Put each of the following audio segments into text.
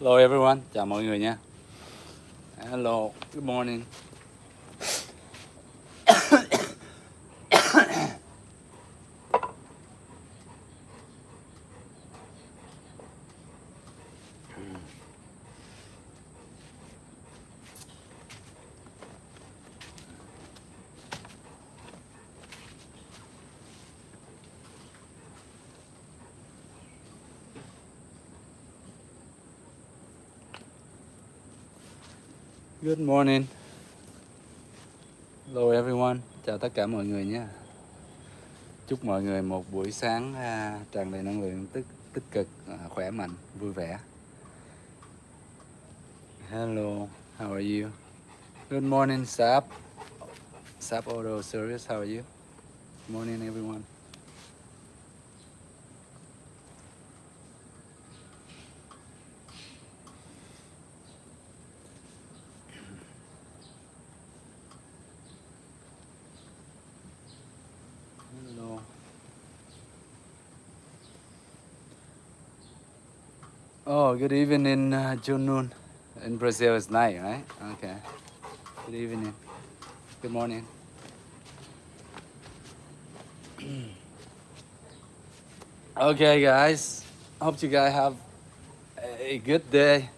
Hello everyone, chào mọi người nha. Hello, good morning. Good morning. Hello everyone, chào tất cả mọi người nha. Chúc mọi người một buổi sáng tràn đầy năng lượng tích cực, khỏe mạnh, vui vẻ. Hello, how are you? Good morning, Sap. Sap Auto Service, how are you? Good morning everyone. Hello. Oh, good evening, Chun. In Brazil it's night, right? Okay. Good evening. Good morning. Okay, guys. Hope you guys have a good day.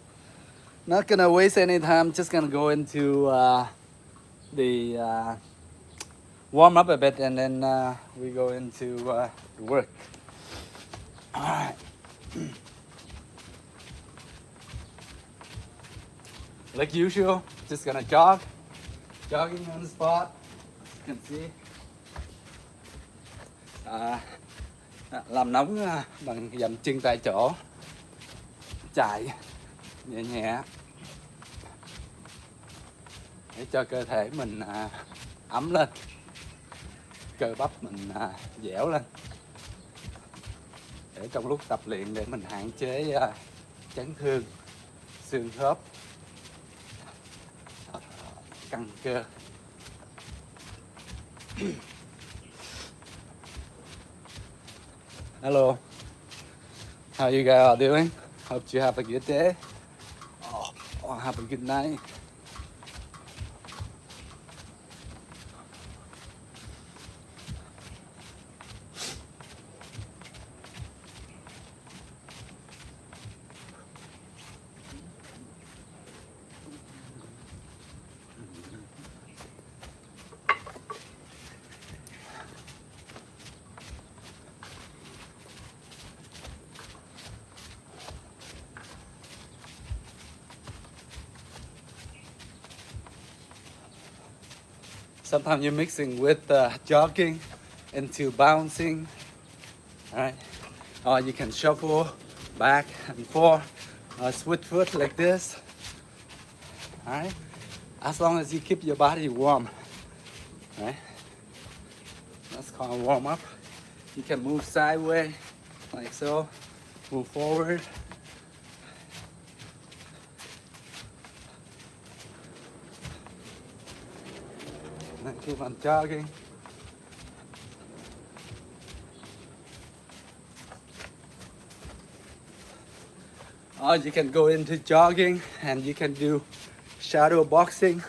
Not gonna waste any time. Just gonna go into the warm up a bit, and then we go into work. All right. Like usual, just gonna jogging on the spot. As you can see. Làm nóng bằng dậm chân tại chỗ, chạy nhẹ nhẹ để cho cơ thể mình ấm lên, cơ bắp mình dẻo lên, để trong lúc tập luyện để mình hạn chế chấn thương xương khớp, căng cơ. Hello, how you guys are doing? Hope you have a good day. Or have a good night. Sometimes you're mixing with jogging into bouncing, all right? Or you can shuffle back and forth, switch foot like this, all right? As long as you keep your body warm, right? That's called warm up. You can move sideways, like so, move forward. And keep on jogging. Or you can go into jogging and you can do shadow boxing.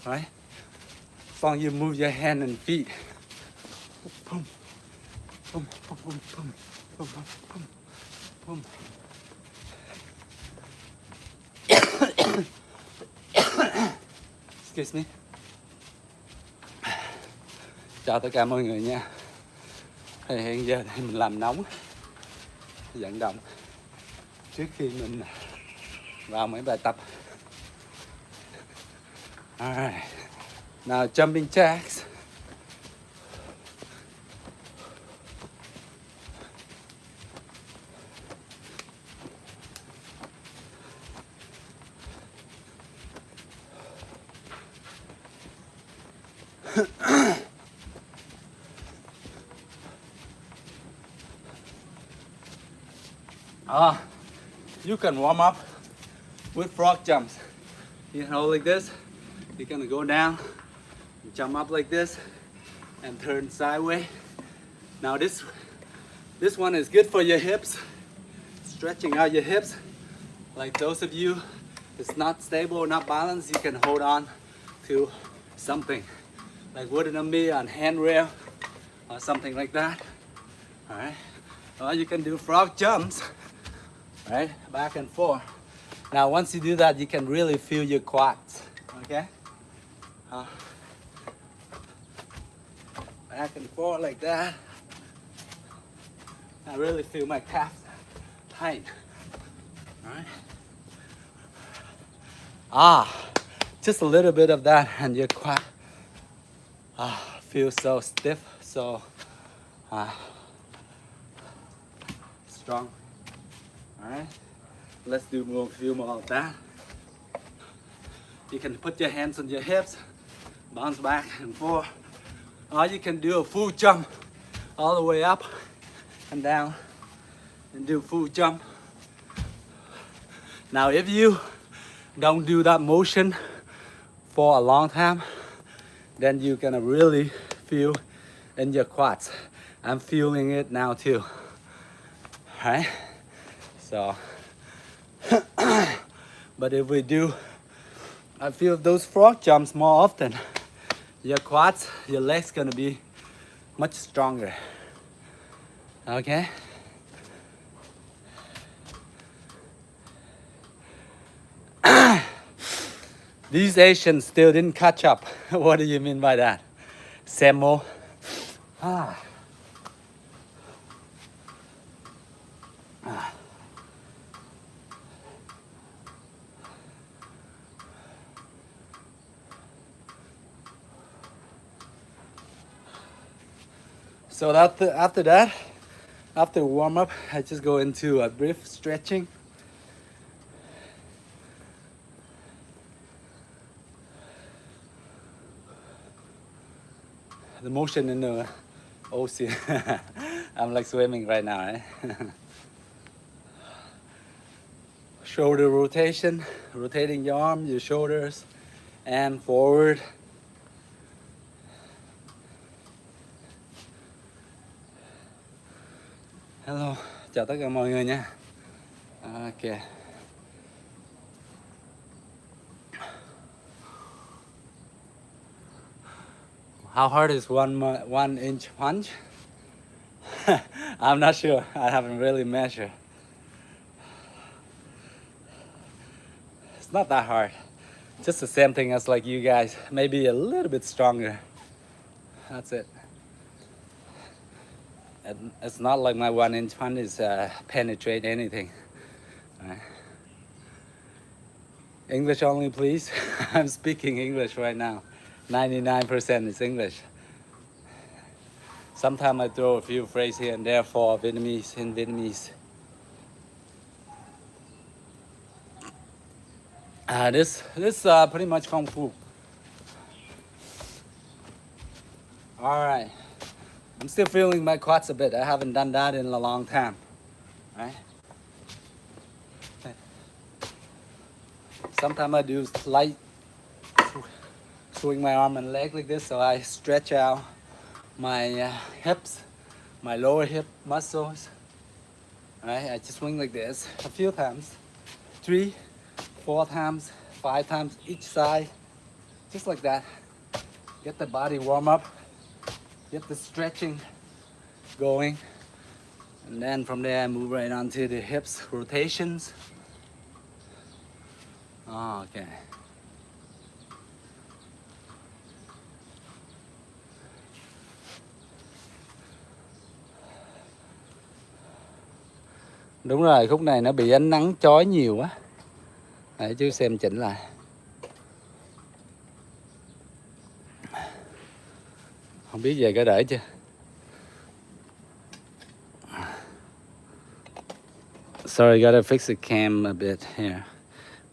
Right? As long as you move your hand and feet. Boom, boom, boom, boom, boom, boom, boom, boom, boom. Excuse me. Chào tất cả mọi người nha. Thì hiện giờ thì mình làm nóng, vận động trước khi mình vào mấy bài tập. Alright. Now jumping jacks. You can warm up with frog jumps. You can hold like this. You're gonna go down, jump up like this, and turn sideways. Now this one is good for your hips. stretching out your hips. Like those of you it's not stable, not balanced, you can hold on to something like wooden knee on handrail or something like that. All right. Or you can do frog jumps, right? Back and forth. Now, once you do that, you can really feel your quads. Okay. Back and forth like that. I really feel my calves tight. All right. Just a little bit of that, and your quad feels so stiff, so strong. All right. Let's do a few more of that. You can put your hands on your hips, bounce back and forth. Or you can do a full jump all the way up and down and do full jump. Now, if you don't do that motion for a long time, then you're gonna really feel in your quads. I'm feeling it now too. All right? So, but if we do, I feel those frog jumps more often, your quads, your legs gonna be much stronger. Okay? These Asians still didn't catch up. What do you mean by that? Semo. So after that, after warm up, I just go into a brief stretching. The motion in the ocean. I'm like swimming right now, right? Shoulder rotation, rotating your arm, your shoulders, and forward. Hello, chào tất cả mọi người nha. Ok. How hard is 1 inch punch? I'm not sure. I haven't really measured. It's not that hard. Just the same thing as like you guys. Maybe a little bit stronger. That's it. And it's not like my 1 inch punch is penetrate anything. Right. English only, please. I'm speaking English right now. 99% is English. Sometimes I throw a few phrases here and there for Vietnamese in Vietnamese. This pretty much Kung Fu. All right. I'm still feeling my quads a bit. I haven't done that in a long time. Right? Sometimes I do slight swing my arm and leg like this, so I stretch out my hips, my lower hip muscles. Right? I just swing like this a few times, 3, 4 times, 5 times each side, just like that. Get the body warm up, get the stretching going, and then from there I move right on to the hips rotations. Okay. Đúng rồi, khúc này nó bị ánh nắng chói nhiều quá. Để chứ xem chỉnh lại. Không biết về có đỡ chưa. Sorry, gotta fix the cam a bit here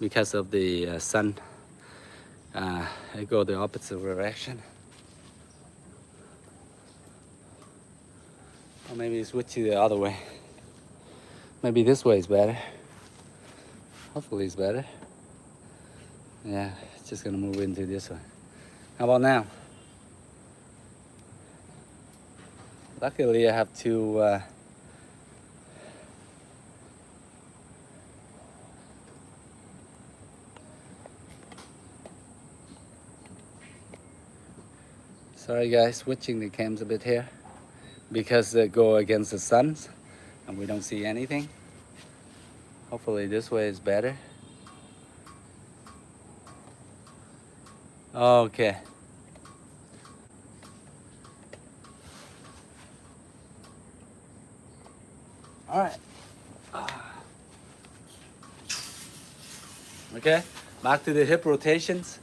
because of the sun. I go the opposite direction. Or maybe switch to the other way. Maybe this way is better. Hopefully it's better. Yeah, it's just gonna move into this way. How about now? Luckily I have two Sorry guys, switching the cams a bit here because they go against the sun and we don't see anything. Hopefully this way is better. Okay. All right. Okay, back to the hip rotations.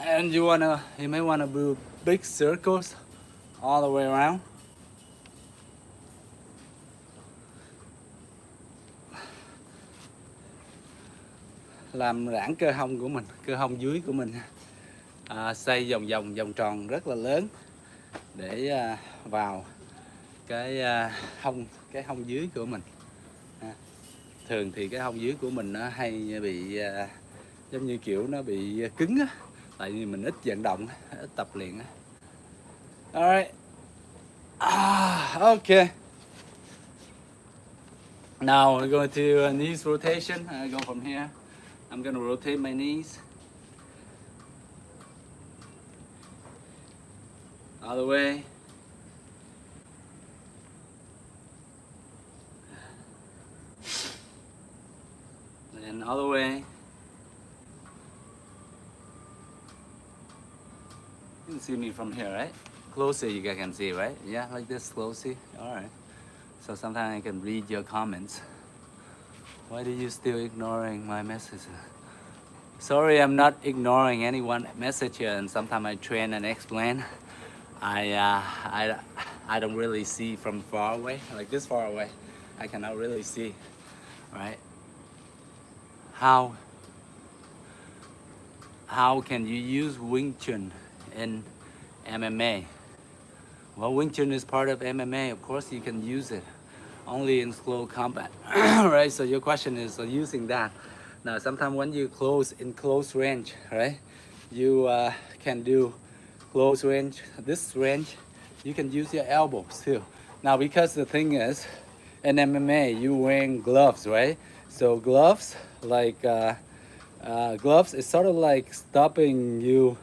And you may wanna do big circles all the way around. Làm giãn cơ hông của mình, cơ hông dưới của mình. Xoay vòng tròn rất là lớn để vào cái hông dưới của mình. Thường thì cái hông dưới của mình nó hay bị giống như kiểu nó bị cứng á, tại vì mình ít vận động, ít tập luyện á. Alright. Okay. Now we're going to knees rotation. I go from here. I'm going to rotate my knees all the way. And all the way. You can see me from here, right? Closer you guys can see, right? Yeah, like this, closer. All right. So sometimes I can read your comments. Why do you still ignoring my messages? Sorry, I'm not ignoring anyone message here, and sometimes I train and explain. I don't really see from far away, like this far away. I cannot really see, right? How can you use Wing Chun in MMA? Well, Wing Chun is part of MMA. Of course, you can use it only in slow combat, right? So your question is using that. Now, sometimes when you in close range, right? You can do close range. This range, you can use your elbows too. Now, because the thing is, in MMA, you wearing gloves, right? So gloves, like gloves, is sort of like stopping you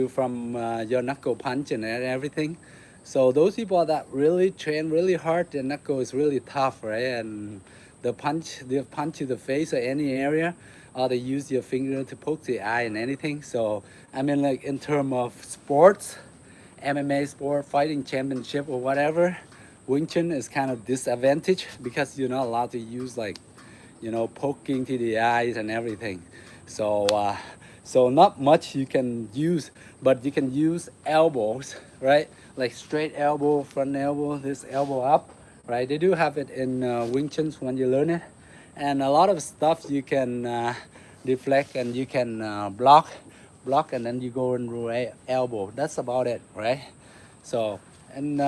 from your knuckle punch and everything. So those people that really train really hard, their knuckle is really tough, right? And they punch to the face or any area, or they use your finger to poke the eye and anything. So I mean, like in terms of sports, MMA sport, fighting championship or whatever, Wing Chun is kind of disadvantage because you're not allowed to use like, you know, poking to the eyes and everything. So so not much you can use, but you can use elbows, right? Like straight elbow, front elbow, this elbow up, right? They do have it in Wing Chun when you learn it. And a lot of stuff you can deflect and you can block, and then you go in elbow. That's about it, right? So, and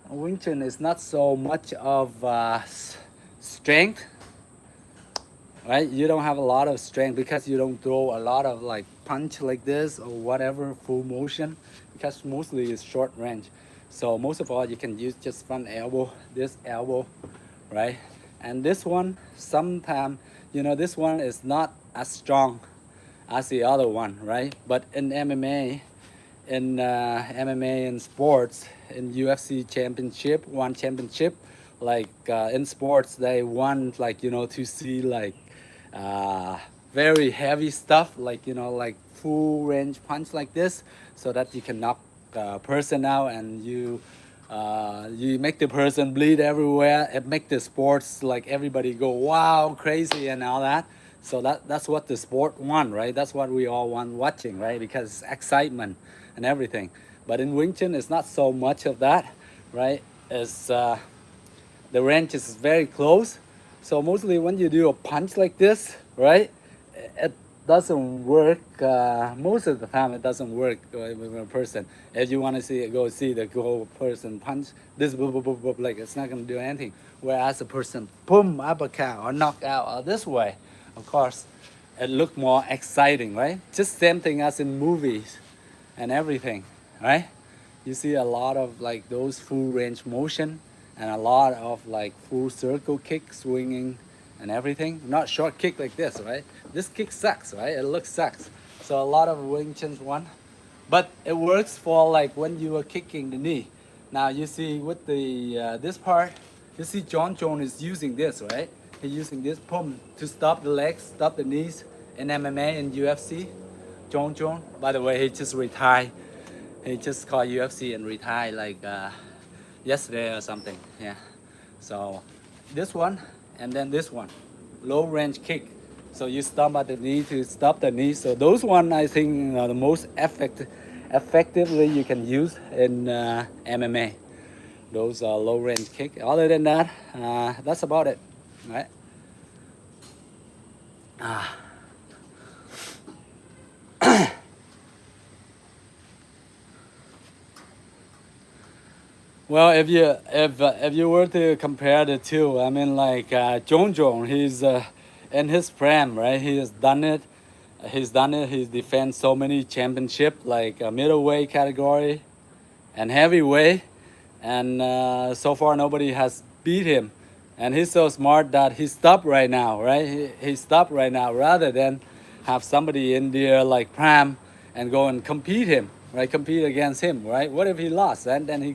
Wing Chun is not so much of strength, right? You don't have a lot of strength because you don't throw a lot of like punch like this or whatever, full motion, because mostly it's short range. So most of all, you can use just front elbow, this elbow, right? And this one, sometimes, you know, this one is not as strong as the other one, right? But in MMA, in sports, in UFC championship, one championship, like in sports, they want like, you know, to see like very heavy stuff, like, you know, like full range punch like this, so that you can knock a person out and you make the person bleed everywhere. It make the sports like everybody go wow, crazy and all that. So that's what the sport want, right? That's what we all want watching, right? Because excitement and everything. But in Wing Chun, it's not so much of that, right? It's the range is very close. So mostly when you do a punch like this, right, it doesn't work. Most of the time it doesn't work with a person. If you want to see it, go see the whole person punch this, boop, boop, boop, boop, like it's not going to do anything. Whereas a person, boom, uppercut or knock out or this way, of course, it look more exciting, right? Just same thing as in movies and everything, right? You see a lot of like those full range motion and a lot of like full circle kick swinging and everything. Not short kick like this, right? This kick sucks, right? It looks sucks. So a lot of Wing Chun's one, but it works for like when you are kicking the knee. Now you see with the this part, you see Chun is using this, right? He's using this pump to stop the legs, stop the knees in MMA and UFC. Chun, by the way, he just retired. He just called UFC and retired like yesterday or something. Yeah. So this one and then this one, low range kick. So you stomp at the knee to stop the knee. So those one I think are the most effectively you can use in MMA. Those are low range kick. Other than that, that's about it, right? Well, if you were to compare the two, I mean like Chun, he's in his prime, right? He has done it. He's done it. He's defended so many championship like middleweight category and heavyweight, and so far nobody has beat him. And he's so smart that he stopped right now, right? He stopped right now rather than have somebody in there like Pram and go and compete him, right? Compete against him, right? What if he lost? And then he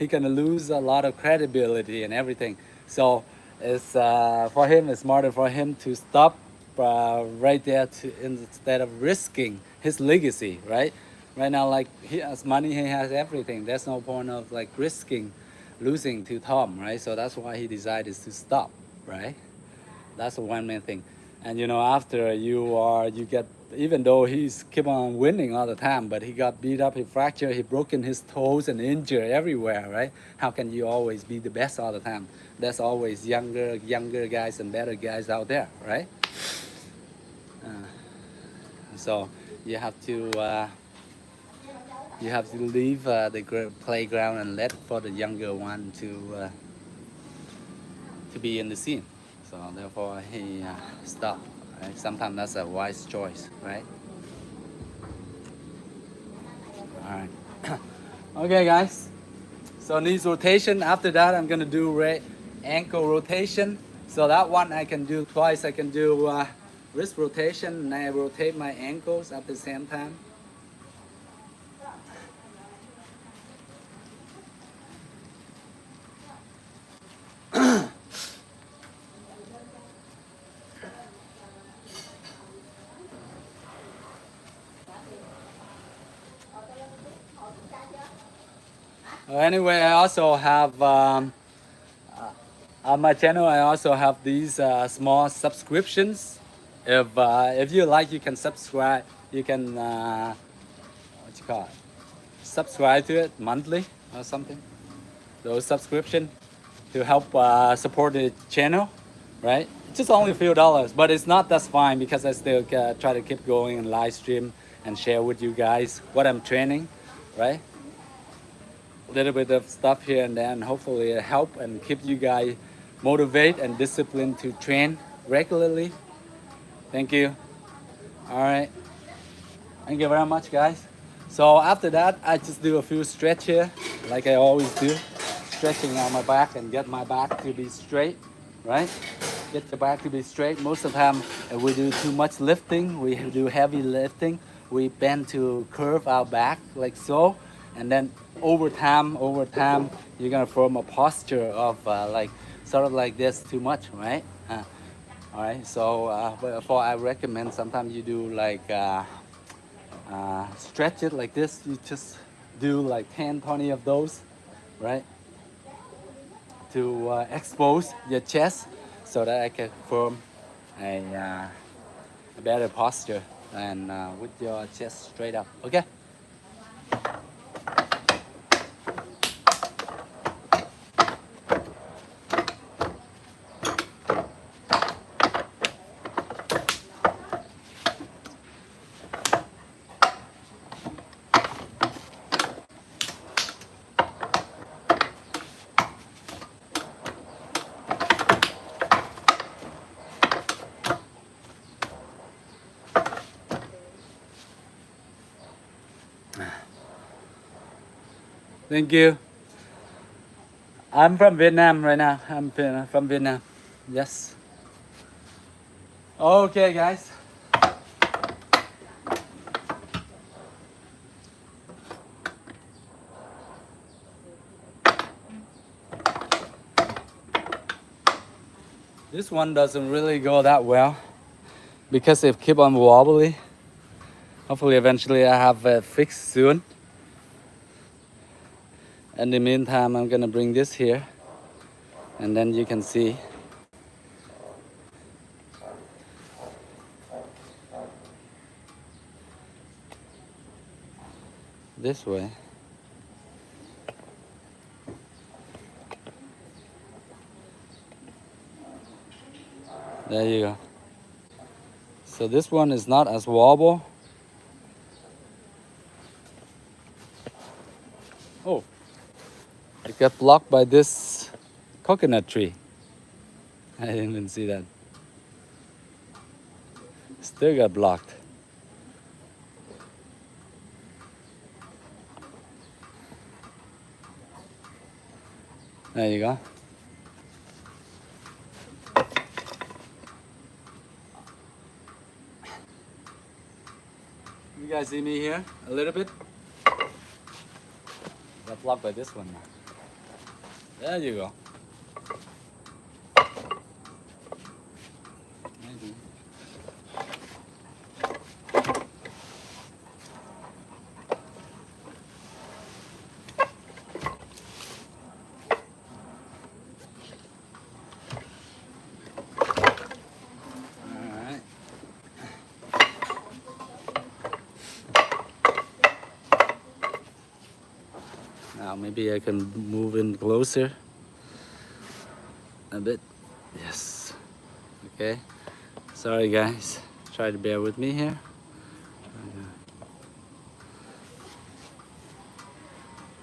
gonna lose a lot of credibility and everything. So it's for him, it's smarter for him to stop right there instead of risking his legacy, right? Right now, like he has money, he has everything. There's no point of like risking losing to Tom, right? So that's why he decided to stop, right? That's the one main thing. And you know, after you get, even though he's keep on winning all the time, but he got beat up, he fractured, he broken his toes and injured everywhere, right? How can you always be the best all the time? There's always younger guys and better guys out there, right? So you have to leave the playground and let for the younger one to be in the scene. So therefore he stopped. Right? Sometimes that's a wise choice, right? All right. Okay, guys. So knees rotation. After that, I'm gonna do ankle rotation. So that one I can do twice. I can do wrist rotation, and I rotate my ankles at the same time. Anyway, I also have on my channel. I also have these small subscriptions. If you like, you can subscribe. You can what you call it? Subscribe to it monthly or something. Those subscription to help support the channel, right? Just only a few dollars, but it's not. That's fine because I still try to keep going and live stream and share with you guys what I'm training, right? A little bit of stuff here and there, and hopefully help and keep you guys motivated and disciplined to train regularly. Thank you. All right. Thank you very much, guys. So after that, I just do a few stretch here, like I always do, stretching on my back and get my back to be straight, right? Get the back to be straight. Most of the time, if we do too much lifting, we do heavy lifting, we bend to curve our back like so, and then over time, you're gonna form a posture of like sort of like this too much, right? All right. So therefore, I recommend sometimes you do like stretch it like this. You just do like 10, 20 of those, right? To expose your chest so that I can form a better posture and with your chest straight up. Okay. Thank you. I'm from Vietnam right now. I'm from Vietnam. Yes. Okay, guys. This one doesn't really go that well because it keep on wobbly. Hopefully eventually I have it fixed soon. In the meantime, I'm gonna bring this here and then you can see. This way. There you go. So this one is not as wobble. Oh, it got blocked by this coconut tree. I didn't even see that. Still got blocked. There you go. You guys see me here a little bit? Got blocked by this one now. There you go. Maybe. Alright. Now maybe I can move in closer a bit. Yes. Okay. Sorry guys. Try to bear with me here.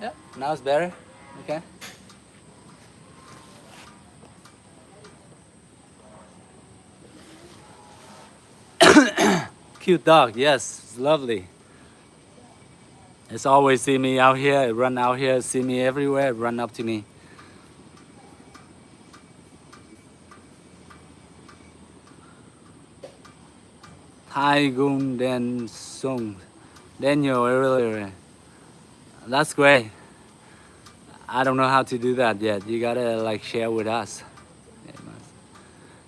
Yeah, now it's better. Okay. Cute dog, yes, it's lovely. It's always see me out here, it run out here, see me everywhere, it run up to me. Thai Gun Den Sung. Daniel earlier. That's great. I don't know how to do that yet. You gotta like share with us.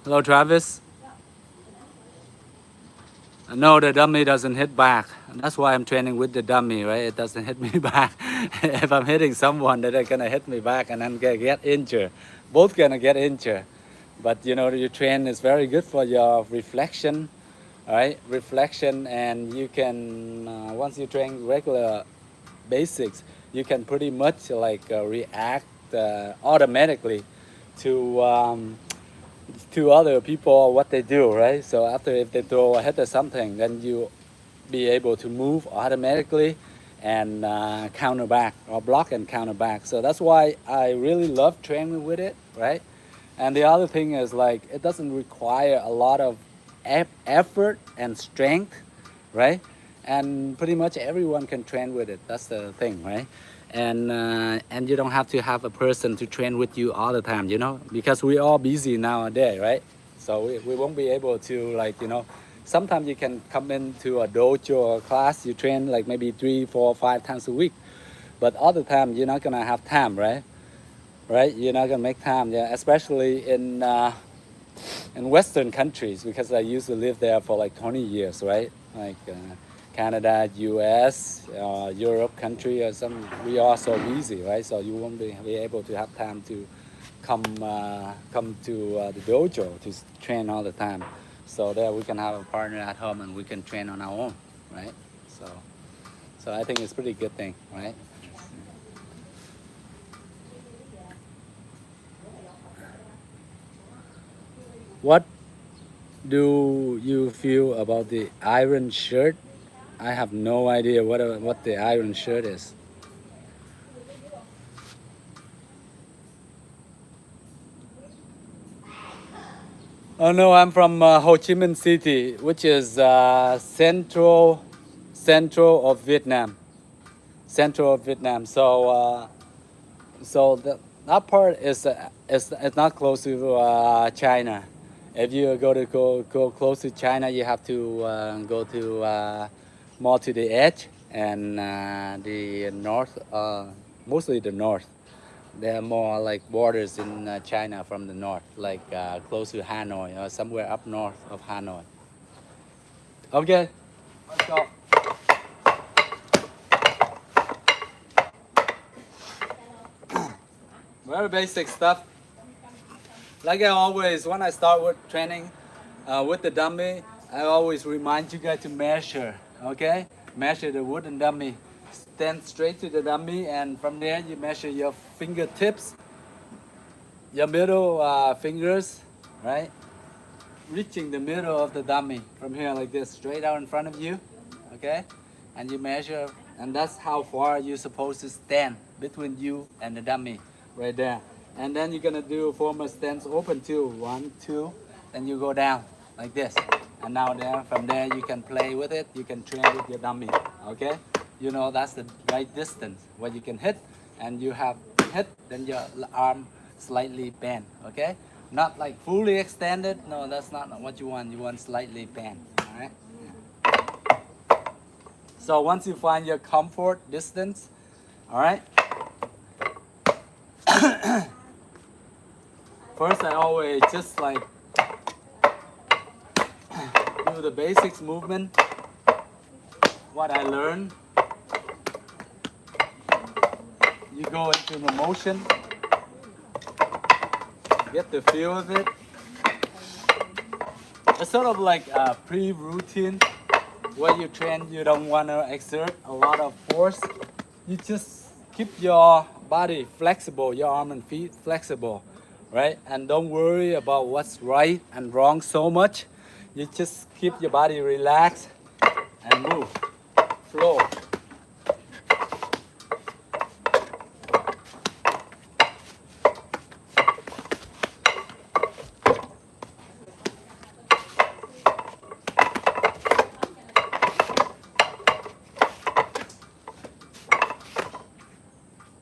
Hello Travis. No, the dummy doesn't hit back. That's why I'm training with the dummy, right? It doesn't hit me back. If I'm hitting someone, they're gonna hit me back and then get injured. Both gonna get injured. But you know, your train is very good for your reflection, right? Reflection, and you can, once you train regular basics, you can pretty much like react automatically to other people what they do, right? So after if they throw a hit or something, then you be able to move automatically and counter back or block and counter back. So that's why I really love training with it, right? And the other thing is like it doesn't require a lot of effort and strength, right? And pretty much everyone can train with it. That's the thing, right? And you don't have to have a person to train with you all the time, you know, because we're all busy nowadays, right? So we won't be able to like, you know, sometimes you can come into a dojo or class, you train like maybe 3, 4, 5 times a week, but other time you're not gonna have time, right? Right? You're not gonna make time, yeah, especially in Western countries, because I used to live there for like 20 years, right? Like Canada, US, Europe country or some, we are so busy, right? So you won't be able to have time to come to the dojo to train all the time. So there we can have a partner at home and we can train on our own, right? So I think it's a pretty good thing, right? What do you feel about the iron shirt? I have no idea what the iron shirt is. Oh no, I'm from Ho Chi Minh City, which is central of Vietnam. Central of Vietnam. So that part is it's not close to China. If you go close to China, you have to go to more to the edge and the north, mostly the north. There are more like borders in China from the north, like close to Hanoi or somewhere up north of Hanoi. Okay, let's go. Very basic stuff. Like I always, when I start with training with the dummy, I always remind you guys to measure, okay? Measure the wooden dummy. Stand straight to the dummy, and from there you measure your fingertips, your middle fingers, right? Reaching the middle of the dummy from here like this, straight out in front of you, okay? And you measure, and that's how far you're supposed to stand between you and the dummy, right there. And then you're gonna do form a stance open too. 1, 2, then you go down like this. And now there, from there you can play with it, you can train with your dummy, okay? You know that's the right distance where you can hit, and you have hit, then your arm slightly bent, okay? Not like fully extended, no, that's not what you want slightly bent, all right? So once you find your comfort distance, all right? First, I always just like do the basics movement, what I learned. You go into the motion, get the feel of it. It's sort of like a pre-routine where you train, you don't want to exert a lot of force. You just keep your body flexible, your arm and feet flexible, right? And don't worry about what's right and wrong so much. You just keep your body relaxed and move, flow.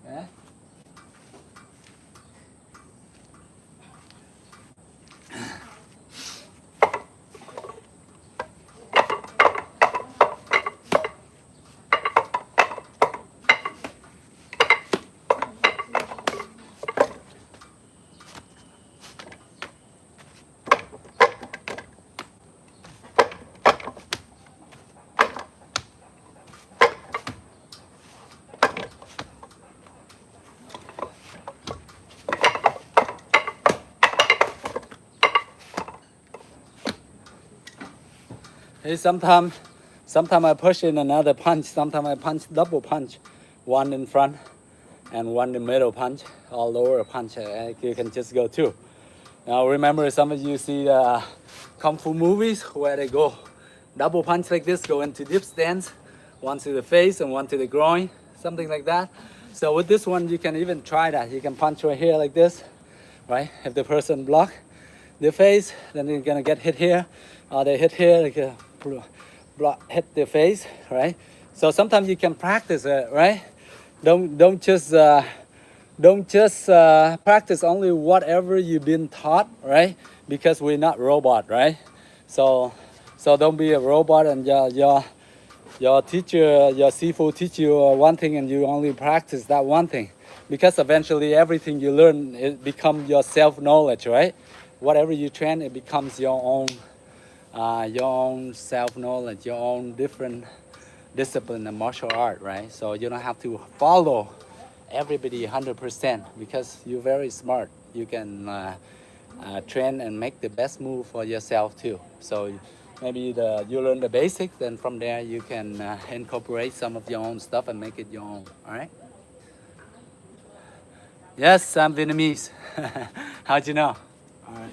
Okay? Hey, sometimes I push in another punch. Sometimes I punch double punch, one in front and one in middle punch, or lower punch. You can just go two. Now remember, some of you see the kung fu movies where they go double punch like this, go into deep stance, one to the face and one to the groin, something like that. So with this one, you can even try that. You can punch right here like this, right? If the person block the face, then they're gonna get hit here, or they hit here, like hit the face, right? So sometimes you can practice it, right? Don't just practice only whatever you've been taught, right? Because we're not robot, right? So don't be a robot and your teacher, your Sifu teach you one thing and you only practice that one thing. Because eventually everything you learn, it becomes your self-knowledge, right? Whatever you train, it becomes your own self-knowledge, your own different discipline and martial art, right? So you don't have to follow everybody 100% because you're very smart. You can train and make the best move for yourself too. So maybe you learn the basics, then from there you can incorporate some of your own stuff and make it your own, all right? Yes, I'm Vietnamese. How'd you know? All right.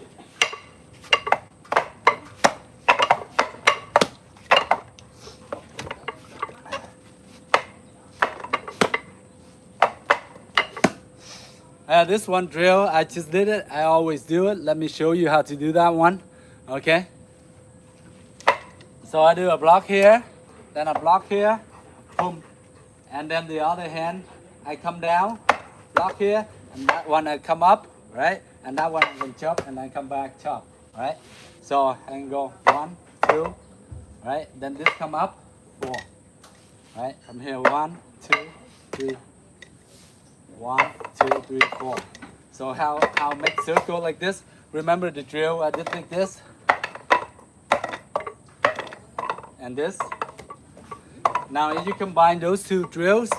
This one drill, I just did it. I always do it. Let me show you how to do that one. Okay. So I do a block here, then a block here, boom. And then the other hand, I come down, block here, and that one I come up, right? And that one I can chop and I come back, chop. right? So and go 1, 2, right? Then this come up 4, right? From here 1, 2, 3, 1, 2, 3, 4. So how make circle like this? Remember the drill I did like this and this. Now if you combine those two drills,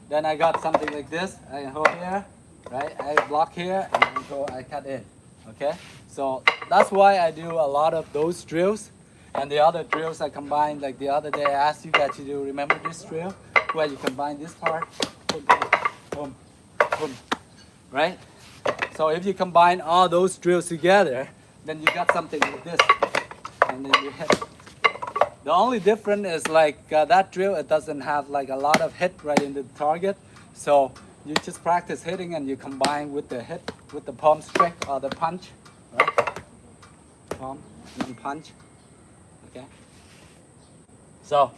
then I got something like this. I hold here, right? I block here and then go, I cut in. Okay? So that's why I do a lot of those drills. And the other drills I combine, like the other day I asked you guys to do, remember this drill? Where you combine this part, boom, boom, boom, right? So if you combine all those drills together, then you got something like this. And then you hit. The only difference is like that drill, it doesn't have like a lot of hit right in the target. So you just practice hitting and you combine with the hit, with the palm strike or the punch, right? Palm and then punch, okay? So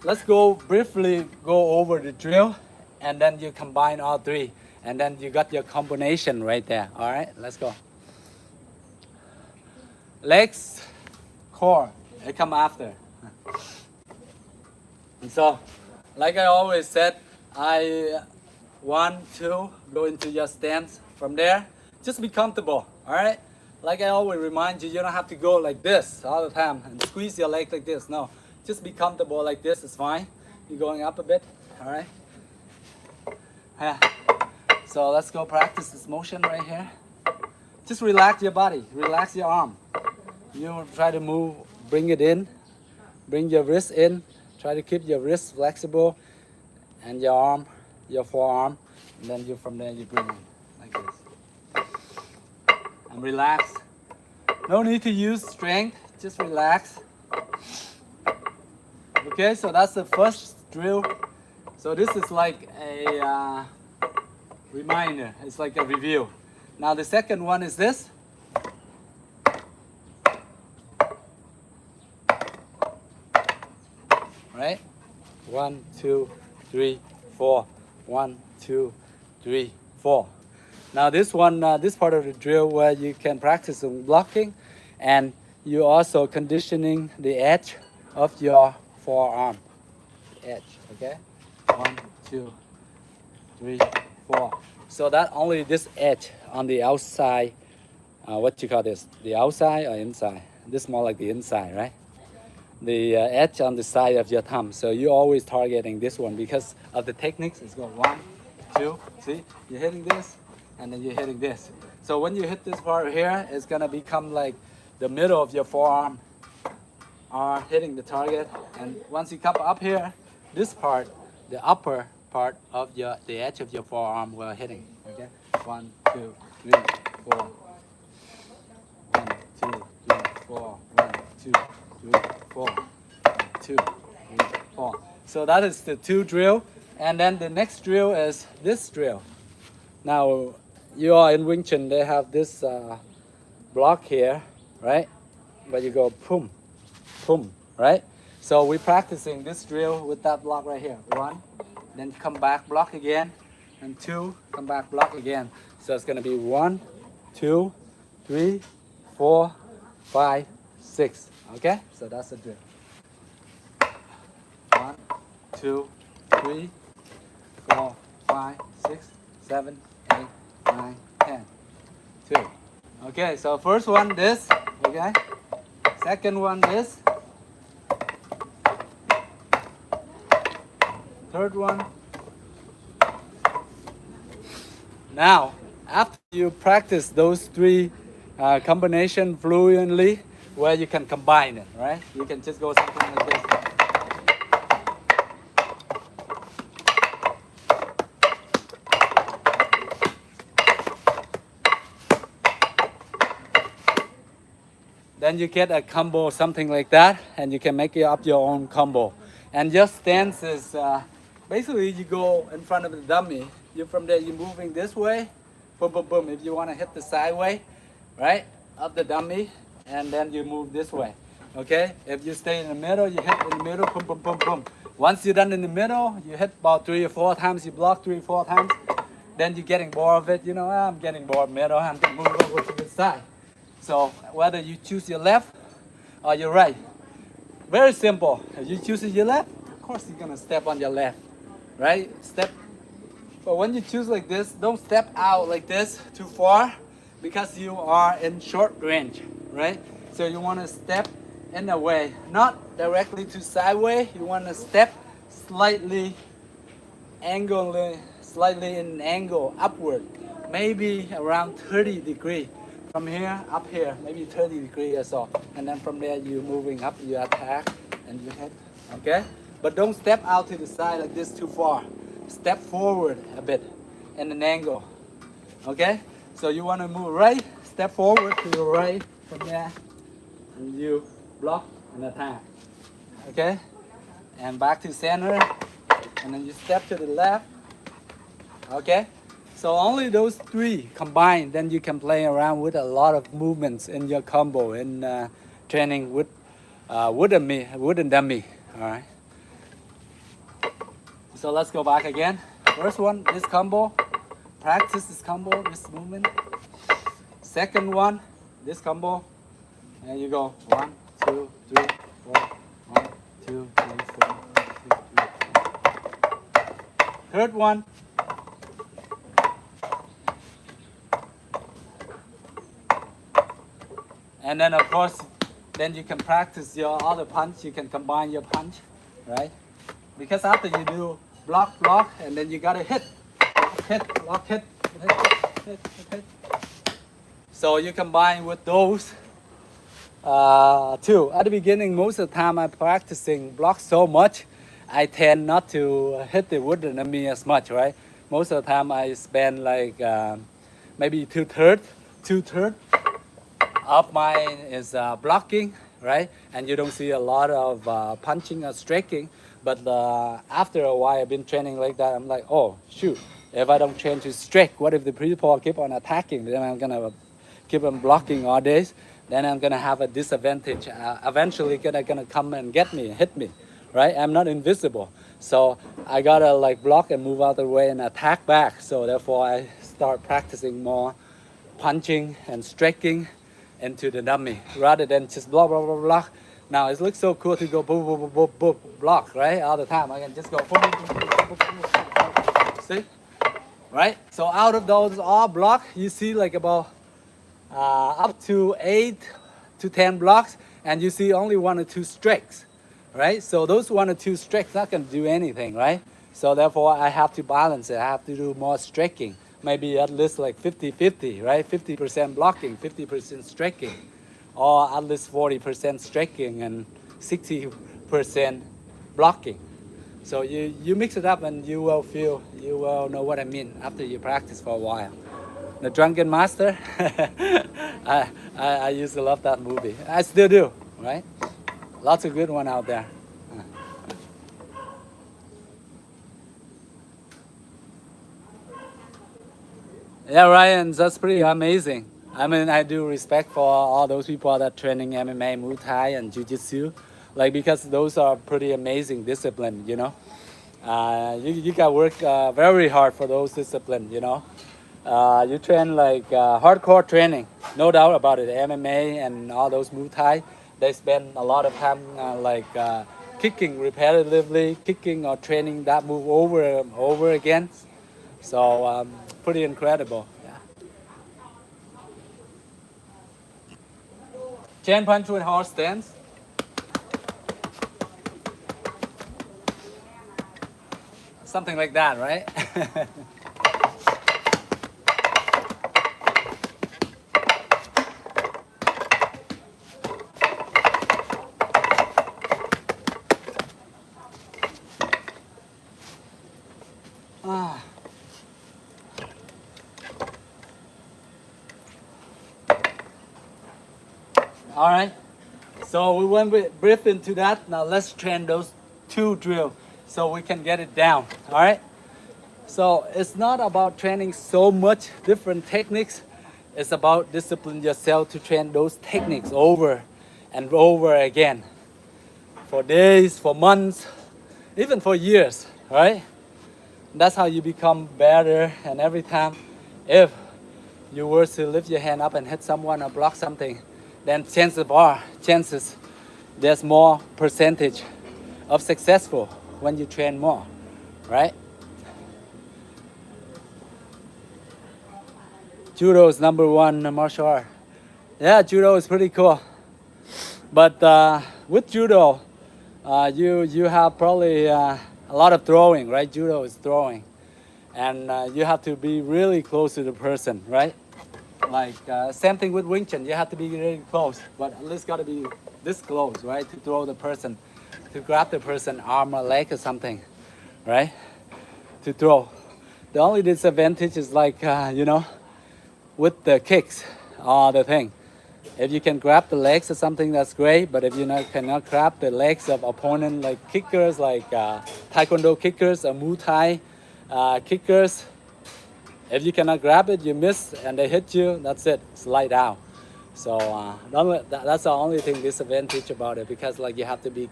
let's briefly go over the drill and then you combine all three and then you got your combination right there, all right? Let's go. Legs, core, they come after. And so, like I always said, 1, 2, go into your stance. From there, just be comfortable, all right? Like I always remind you, you don't have to go like this all the time and squeeze your leg like this. No, just be comfortable like this is fine. You're going up a bit, all right? Yeah. So let's go practice this motion right here. Just relax your body, relax your arm. You try to move, bring it in, bring your wrist in, try to keep your wrist flexible and your arm, your forearm, and then from there you bring in like this. And relax. No need to use strength, just relax. Okay, so that's the first drill. So this is like a reminder, it's like a review. Now the second one is this. Right? 1, 2, 3, 4. 1, 2, 3, 4. Now this one, this part of the drill where you can practice some blocking and you also conditioning the edge of your forearm. Edge, okay? 1, 2, 3, 4. So that only this edge on the outside, what you call this? The outside or inside? This is more like the inside, right? The edge on the side of your thumb. So you're always targeting this one because of the techniques. It's going 1, 2, see? You're hitting this and then you're hitting this. So when you hit this part here, it's gonna become like the middle of your forearm are hitting the target. And once you come up here, this part, the upper part of the edge of your forearm will hitting, okay? 1, 2, 3, 4. 1, 2, 3, 4. 1, 2, 3, 4. 2, 3, 4. So that is the 2 drill. And then the next drill is this drill. Now, you are in Wing Chun, they have this block here, right? Where you go boom, boom, right? So we're practicing this drill with that block right here. 1, then come back, block again, and 2, come back, block again. So it's gonna be 1, 2, 3, 4, 5, 6. Okay? So that's the drill. 1, 2, 3, 4, 5, 6, 7, 8, 9, 10. 2. Okay, so first one this, okay? Second one this. Third one. Now, after you practice those 3 combination fluently, where you can combine it, right? You can just go something like this. Then you get a combo, something like that, and you can make it up your own combo. And your stance is basically you go in front of the dummy. You from there, you're moving this way, boom, boom, boom. If you want to hit the sideway, right, of the dummy, and then you move this way, okay? If you stay in the middle, you hit in the middle, boom, boom, boom, boom. Once you're done in the middle, you hit about 3 or 4 times, you block 3 or 4 times, then you're getting bored of it. You know, I'm getting bored middle, I'm going to move over to the side. So whether you choose your left or your right, very simple. If you choose your left, of course you're going to step on your left, right? Step. But when you choose like this, don't step out like this too far because you are in short range, right? So you want to step in a way, not directly to sideways. You want to step slightly slightly in angle upward, maybe around 30 degrees. From here up here, maybe 30 degrees or so. And then from there you moving up, you attack and you hit, okay? But don't step out to the side like this too far. Step forward a bit in an angle, okay? So you want to move right, step forward to your right from there, and you block and attack, okay? And back to center, and then you step to the left, okay? So only those three combined, then you can play around with a lot of movements in your combo in training with wooden dummy, all right? So let's go back again. First one, this combo. Practice this combo, this movement. Second one, this combo. And you go 1, 2, 3, 4. 1, 2, 3, 4. 1, 2, 3, 4. Third one. And then of course, then you can practice your other punch. You can combine your punch, right? Because after you do block, and then you gotta hit, block, hit. So you combine with those two. At the beginning, most of the time I'm practicing block so much, I tend not to hit the wooden enemy as much, right? Most of the time I spend like maybe two-thirds of mine is blocking, right? And you don't see a lot of punching or striking. But after a while, I've been training like that. I'm like, oh, shoot. If I don't train to strike, what if the people keep on attacking? Then I'm going to keep on blocking all days. Then I'm going to have a disadvantage. Eventually, they're going to come and get me, hit me, right? I'm not invisible. So I got to like block and move out of the way and attack back. So therefore, I start practicing more punching and striking into the dummy rather than just block, block, block, block. Now it looks so cool to go boom, boom, boom, boom, boom, block, right? All the time. I can just go boom, boom, boom, boom, boom, boom. See? Right? So out of those all block, you see like about up to 8 to 10 blocks, and you see only 1 or 2 strikes, right? So those 1 or 2 strikes not gonna do anything, right? So therefore I have to balance it. I have to do more striking. Maybe at least like 50-50, right? 50% blocking, 50% striking. Or at least 40% striking and 60% blocking. So you mix it up and you will know what I mean after you practice for a while. The Drunken Master, I used to love that movie. I still do, right? Lots of good one out there. Yeah, Ryan, that's pretty amazing. I mean, I do respect for all those people that training MMA, Muay Thai, and Jiu-Jitsu, like because those are pretty amazing discipline, you know. You got to work very hard for those discipline, you know. You train like hardcore training, no doubt about it. MMA and all those Muay Thai, they spend a lot of time kicking repetitively, kicking or training that move over and over again. So pretty incredible. Chain punch with horse stance. Something like that, right? All right, so we went brief into that. Now let's train those 2 drills so we can get it down. All right, so it's not about training so much different techniques. It's about discipline yourself to train those techniques over and over again for days, for months, even for years, right? That's how you become better. And every time, if you were to lift your hand up and hit someone or block something, then chances there's more percentage of successful when you train more, right? Judo is number one martial art. Yeah, judo is pretty cool. But with judo, you have probably a lot of throwing, right? Judo is throwing, and you have to be really close to the person, right? Like same thing with Wing Chun, you have to be really close, but at least got to be this close, right? To throw the person, to grab the person arm or leg or something, right? To throw. The only disadvantage is like with the kicks are the thing. If you can grab the legs or something, that's great. But if you cannot grab the legs of opponent, like kickers, like Taekwondo kickers or Muay Thai kickers, if you cannot grab it, you miss and they hit you, that's it, it's light out. So that's the only thing disadvantage about it, because like you have to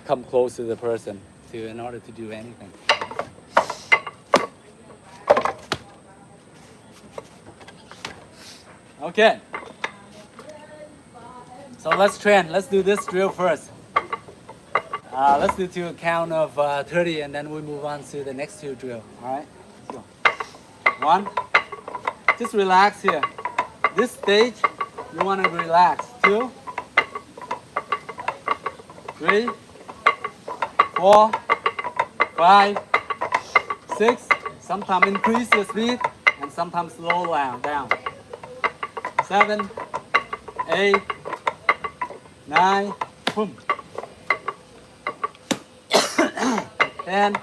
come close to the person in order to do anything. Okay. So let's train. Let's do this drill first. Let's do to a count of 30 and then we move on to the next two drill. All right, let's go. One, just relax here. This stage, you want to relax. 2, 3, 4, 5, 6. Sometimes increase your speed and sometimes slow down. 7, 8, 9, boom. 10,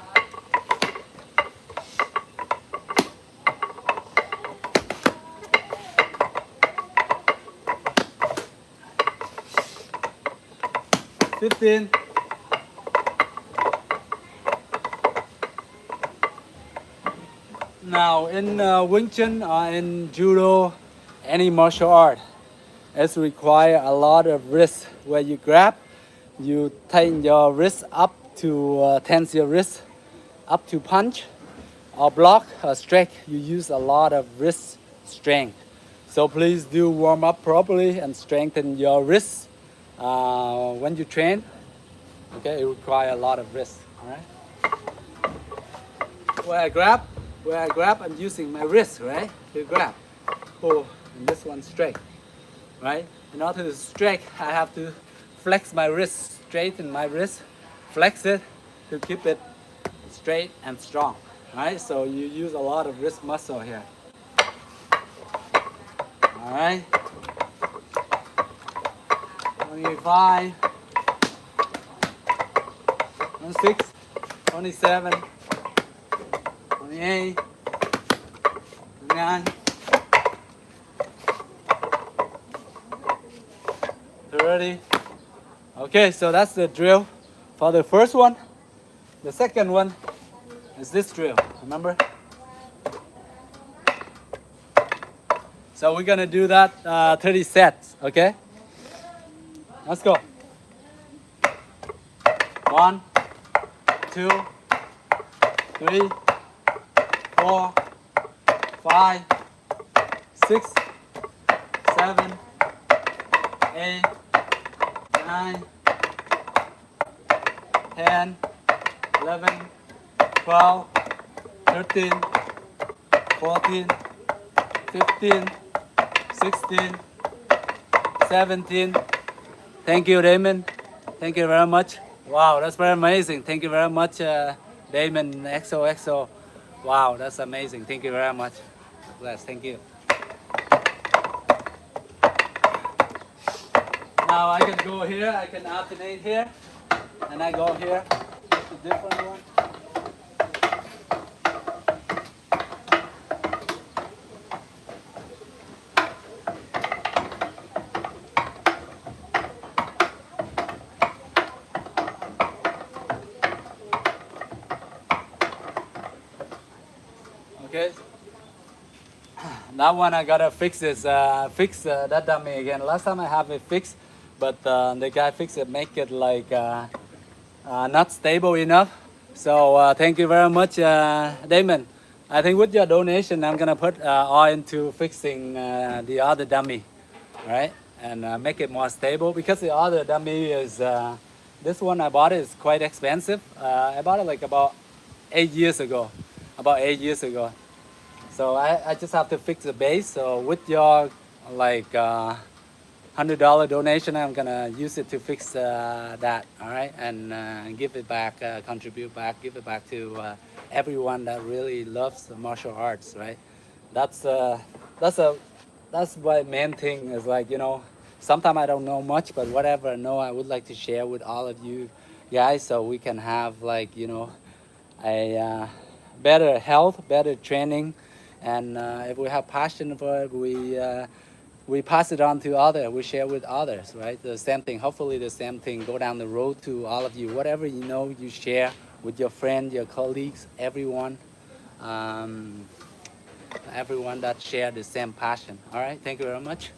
15, 'Now in Wing Chun or in Judo, any martial art, it requires a lot of wrist. Where you grab, you tighten your wrist up to tense your wrist up to punch or block or strike. You use a lot of wrist strength. So please do warm up properly and strengthen your wrists when you train. Okay, it requires a lot of wrist. All right. Where I grab, I'm using my wrist, right, to grab. Oh, and this one straight, right? In order to strike, I have to flex my wrist, straighten my wrist, flex it to keep it straight and strong, right? So you use a lot of wrist muscle here. All right. 25, 26, 27, 28, 29, 30. Okay, so that's the drill for the first one. The second one is this drill, remember? So we're gonna do that 30 sets, okay? Let's go. 1, 2, 3, 4, 5, 6, 7, 8, 9, 10, 11, 12, 13, 14, 15, 16, 17. Thank you, Damon. Thank you very much. Wow, that's very amazing. Thank you very much, Damon, XOXO. Wow, that's amazing. Thank you very much. Bless, thank you. Now I can go here, I can alternate here, and I go here. It's a different one. Okay. That one I gotta fix this. Fix that dummy again. Last time I have it fixed, but the guy fixed it, make it like not stable enough. So thank you very much, Damon. I think with your donation, I'm gonna put all into fixing the other dummy, right? And make it more stable because the other dummy is this one I bought is quite expensive. I bought it like about 8 years ago, about 8 years ago. So I just have to fix the base. So with your like $100 donation, I'm gonna use it to fix that. All right, and give it back, contribute back, give it back to everyone that really loves martial arts. Right? That's that's a that's my main thing. Is like sometimes I don't know much, but whatever I know, I would like to share with all of you guys, so we can have like a better health, better training, and if we have passion for it, we pass it on to others. We share with others, right? The same thing. Hopefully, the same thing go down the road to all of you. Whatever you share with your friends, your colleagues, everyone, everyone that share the same passion. All right. Thank you very much.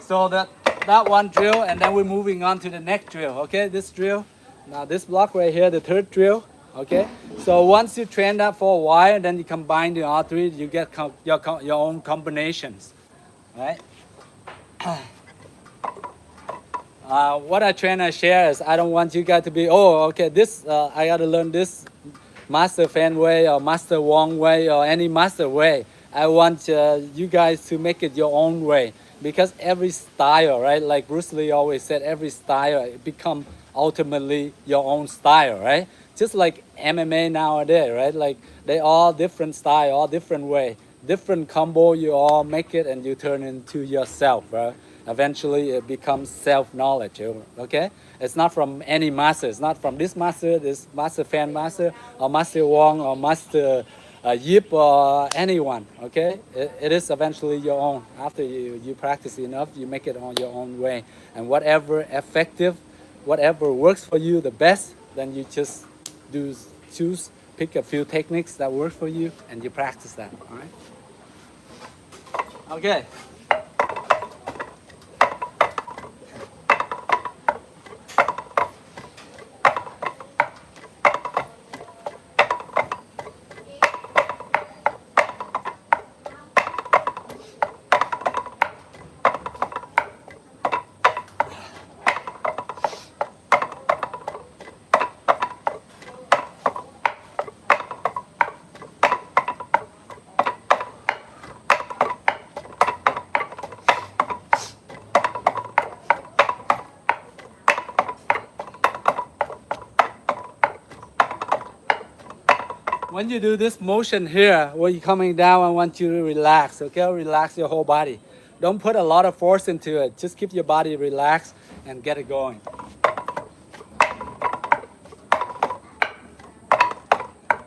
So that one drill, and then we're moving on to the next drill. Okay, this drill. Now this block right here, the third drill. Okay, so once you train that for a while, then you combine the all three, you get your own combinations, right? What I try to share is I don't want you guys to be, oh, okay, this I got to learn this Master Phan way or Master Wong way or any master way. I want you guys to make it your own way, because every style, right? Like Bruce Lee always said, every style become ultimately your own style, right? Just like MMA nowadays, right? Like they all different style, all different way, different combo. You all make it and you turn into yourself, right? Eventually, it becomes self-knowledge. Okay, it's not from any master. It's not from this master Phan master, or Master Wong, or Master Yip, or anyone. Okay, it is eventually your own. After you practice enough, you make it on your own way, and whatever effective, whatever works for you the best, then you just pick a few techniques that work for you, and you practice that. All right. Okay. When you do this motion here, when you're coming down, I want you to relax, okay? Relax your whole body. Don't put a lot of force into it. Just keep your body relaxed and get it going.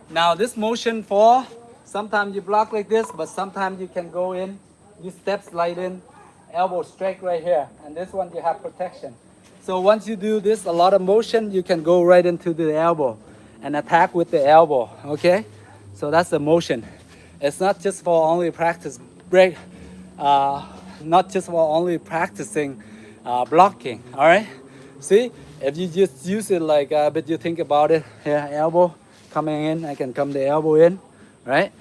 Now this motion for, sometimes you block like this, but sometimes you can go in, you step slide in, elbow straight right here. And this one you have protection. So once you do this, a lot of motion, you can go right into the elbow and attack with the elbow, okay? So that's the motion. It's not just for only practice break, not just for only practicing blocking, all right? See, if you just use it like, but you think about it, here, elbow coming in, I can come the elbow in, right?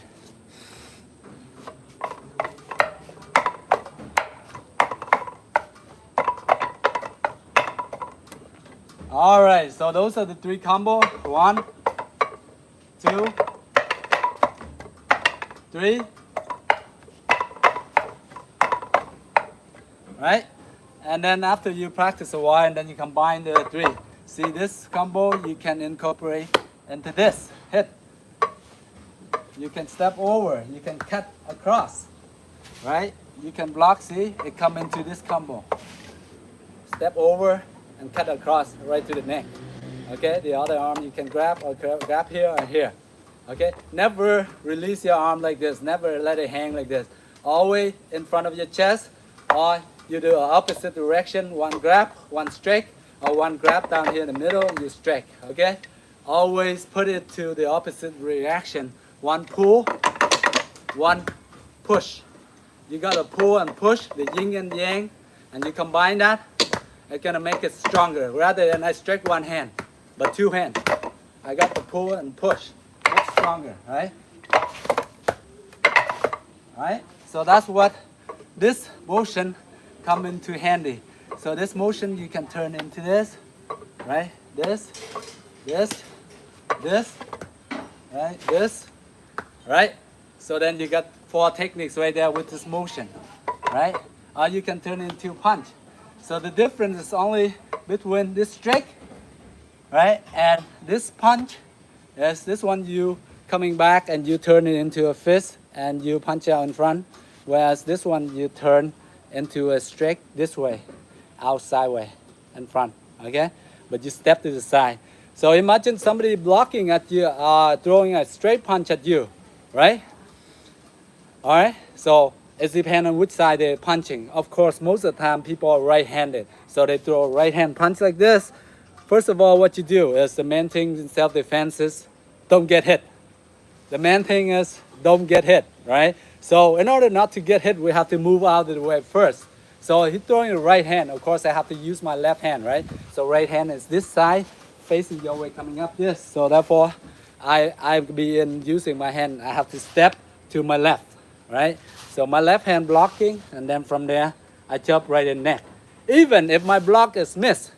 All right, so those are the three combos. 1, 2, 3. Right? And then after you practice a while, and then you combine the three. See this combo you can incorporate into this hit. You can step over, you can cut across, right? You can block, see, it come into this combo. Step over and cut across right to the neck. Okay, the other arm you can grab or grab here and here. Okay, never release your arm like this. Never let it hang like this. Always in front of your chest, or you do an opposite direction. One grab, one strike, or one grab down here in the middle and you strike. Okay, always put it to the opposite reaction. One pull, one push. You gotta pull and push, the yin and yang, and you combine that. It's gonna make it stronger rather than I strike one hand. but two hands. I got the pull and push, much stronger, right? Right? So that's what this motion come into handy. So this motion you can turn into this, right? This, right? This, right? So then you got 4 techniques right there with this motion, right? Or you can turn into punch. So the difference is only between this strike, right, and this punch. Yes, this one you coming back and you turn it into a fist and you punch out in front, whereas this one you turn into a strike this way, outside way, in front, okay? But you step to the side. So imagine somebody blocking at you, throwing a straight punch at you, right? All right, so it depends on which side they're punching. Of course, most of the time people are right-handed, so they throw a right-hand punch like this. First of all, what you do is the main thing in self-defense is don't get hit. The main thing is don't get hit, right? So in order not to get hit, we have to move out of the way first. So he's throwing the right hand. Of course, I have to use my left hand, right? So right hand is this side, facing your way, coming up this. So therefore, I be in using my hand. I have to step to my left, right? So my left hand blocking, and then from there, I chop right in neck. Even if my block is missed,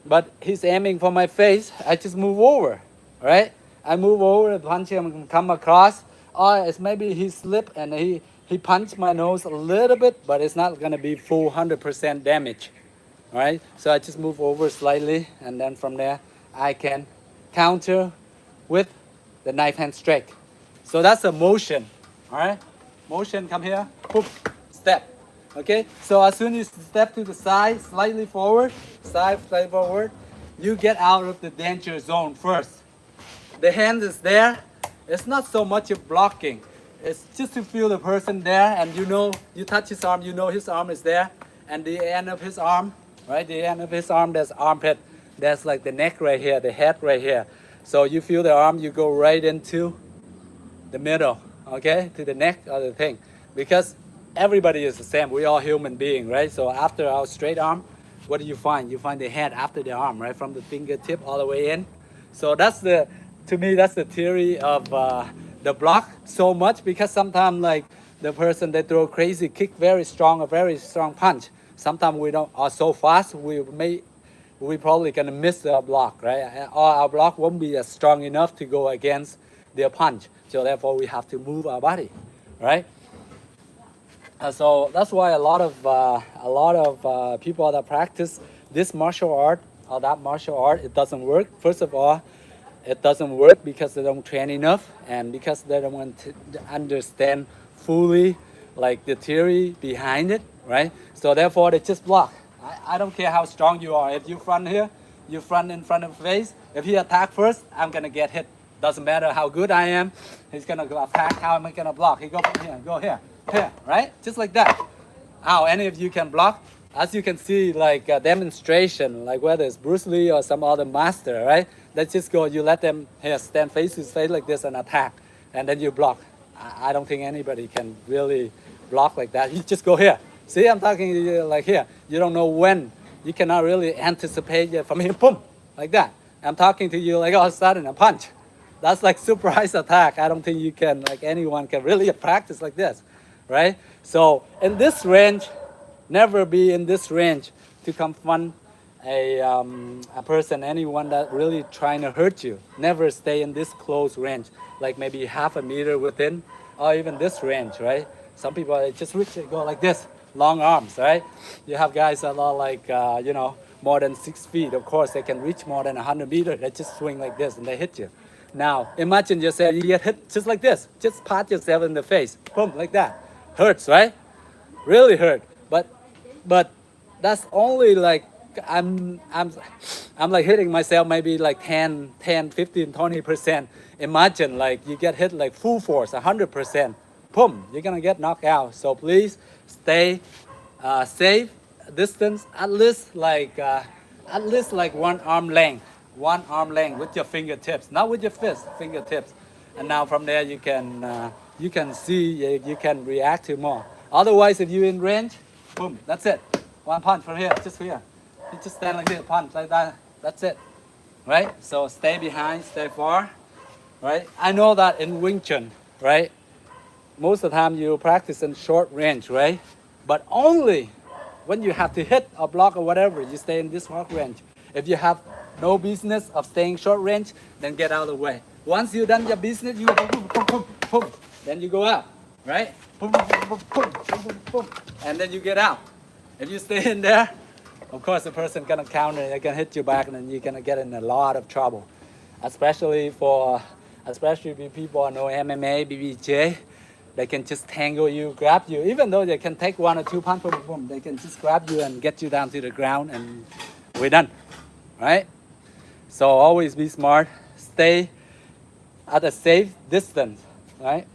but he's aiming for my face, I just move over, right? I move over, punch him, come across, or it's maybe he slipped and he punched my nose a little bit, but it's not gonna be full 100% damage, all right? So I just move over slightly, and then from there, I can counter with the knife hand strike. So that's a motion, all right? Motion, come here, poof, step. Okay, so as soon as you step to the side, slightly forward, slightly forward, you get out of the danger zone first. The hand is there. It's not so much of blocking. It's just to feel the person there, and you know, you touch his arm, you know his arm is there, and the end of his arm, right? The end of his arm, there's armpit. There's like the neck right here, the head right here. So you feel the arm, you go right into the middle, okay, to the neck or the thing, because everybody is the same. We all human being, right? So after our straight arm, what do you find? You find the head after the arm, right, from the fingertip all the way in. So that's the, to me, that's the theory of the block so much, because sometimes like the person they throw crazy kick, very strong, a very strong punch. Sometimes we don't are so fast we probably gonna miss the block, right? Or our block won't be as strong enough to go against their punch. So therefore we have to move our body, right? So that's why a lot of people that practice this martial art or that martial art, it doesn't work. First of all, it doesn't work because they don't train enough, and because they don't want to understand fully like the theory behind it, right? So therefore they just block. I don't care how strong you are. If you front here, you front in front of the face. If he attack first, I'm gonna get hit. Doesn't matter how good I am, he's gonna go attack. How am I gonna block? He go from here, go here, here, right? Just like that. How any of you can block? As you can see, like a demonstration, like whether it's Bruce Lee or some other master, right? Let's just go, you let them here stand face to face like this and attack, and then you block. I don't think anybody can really block like that. You just go here. See, I'm talking to you like here. You don't know when. You cannot really anticipate it from here, boom, like that. I'm talking to you like all of a sudden a punch. That's like surprise attack. I don't think you can, like anyone can really practice like this, right? So in this range, never be in this range to confront a person, anyone that really trying to hurt you. Never stay in this close range, like maybe half a meter within, or even this range, right? Some people they just reach it, go like this, long arms, right? You have guys that are like, you know, more than 6 feet. Of course, they can reach more than 100 meters. They just swing like this and they hit you. Now, imagine yourself, you get hit just like this. Just pat yourself in the face, boom, like that. Hurts, right? Really hurt. But that's only like, I'm like hitting myself maybe like 10, 15, 20%. Imagine like you get hit like full force, 100%. Boom, you're gonna get knocked out. So please stay safe distance, at least like 1 arm length. 1 arm length with your fingertips, not with your fist, fingertips. And now from there you can see, you can react to more. Otherwise, if you're in range, boom, that's it. 1 punch from here, just here. You just stand like this, punch like that, that's it. right? So stay behind, stay far, right? I know that in Wing Chun, right? Most of the time you practice in short range, right? But only when you have to hit a block or whatever, you stay in this short range. If you have no business of staying short range, then get out of the way. Once you've done your business, you go boom, boom, boom, boom, boom. Then you go out, right? Boom, boom, boom, boom, boom, boom, boom, boom. And then you get out. If you stay in there, of course the person gonna counter, they can hit you back, and then you're gonna get in a lot of trouble. Especially if people know MMA, BBJ, they can just tangle you, grab you. Even though they can take 1 or 2 punches, boom, boom, they can just grab you and get you down to the ground, and we're done, right? So always be smart. Stay at a safe distance, right?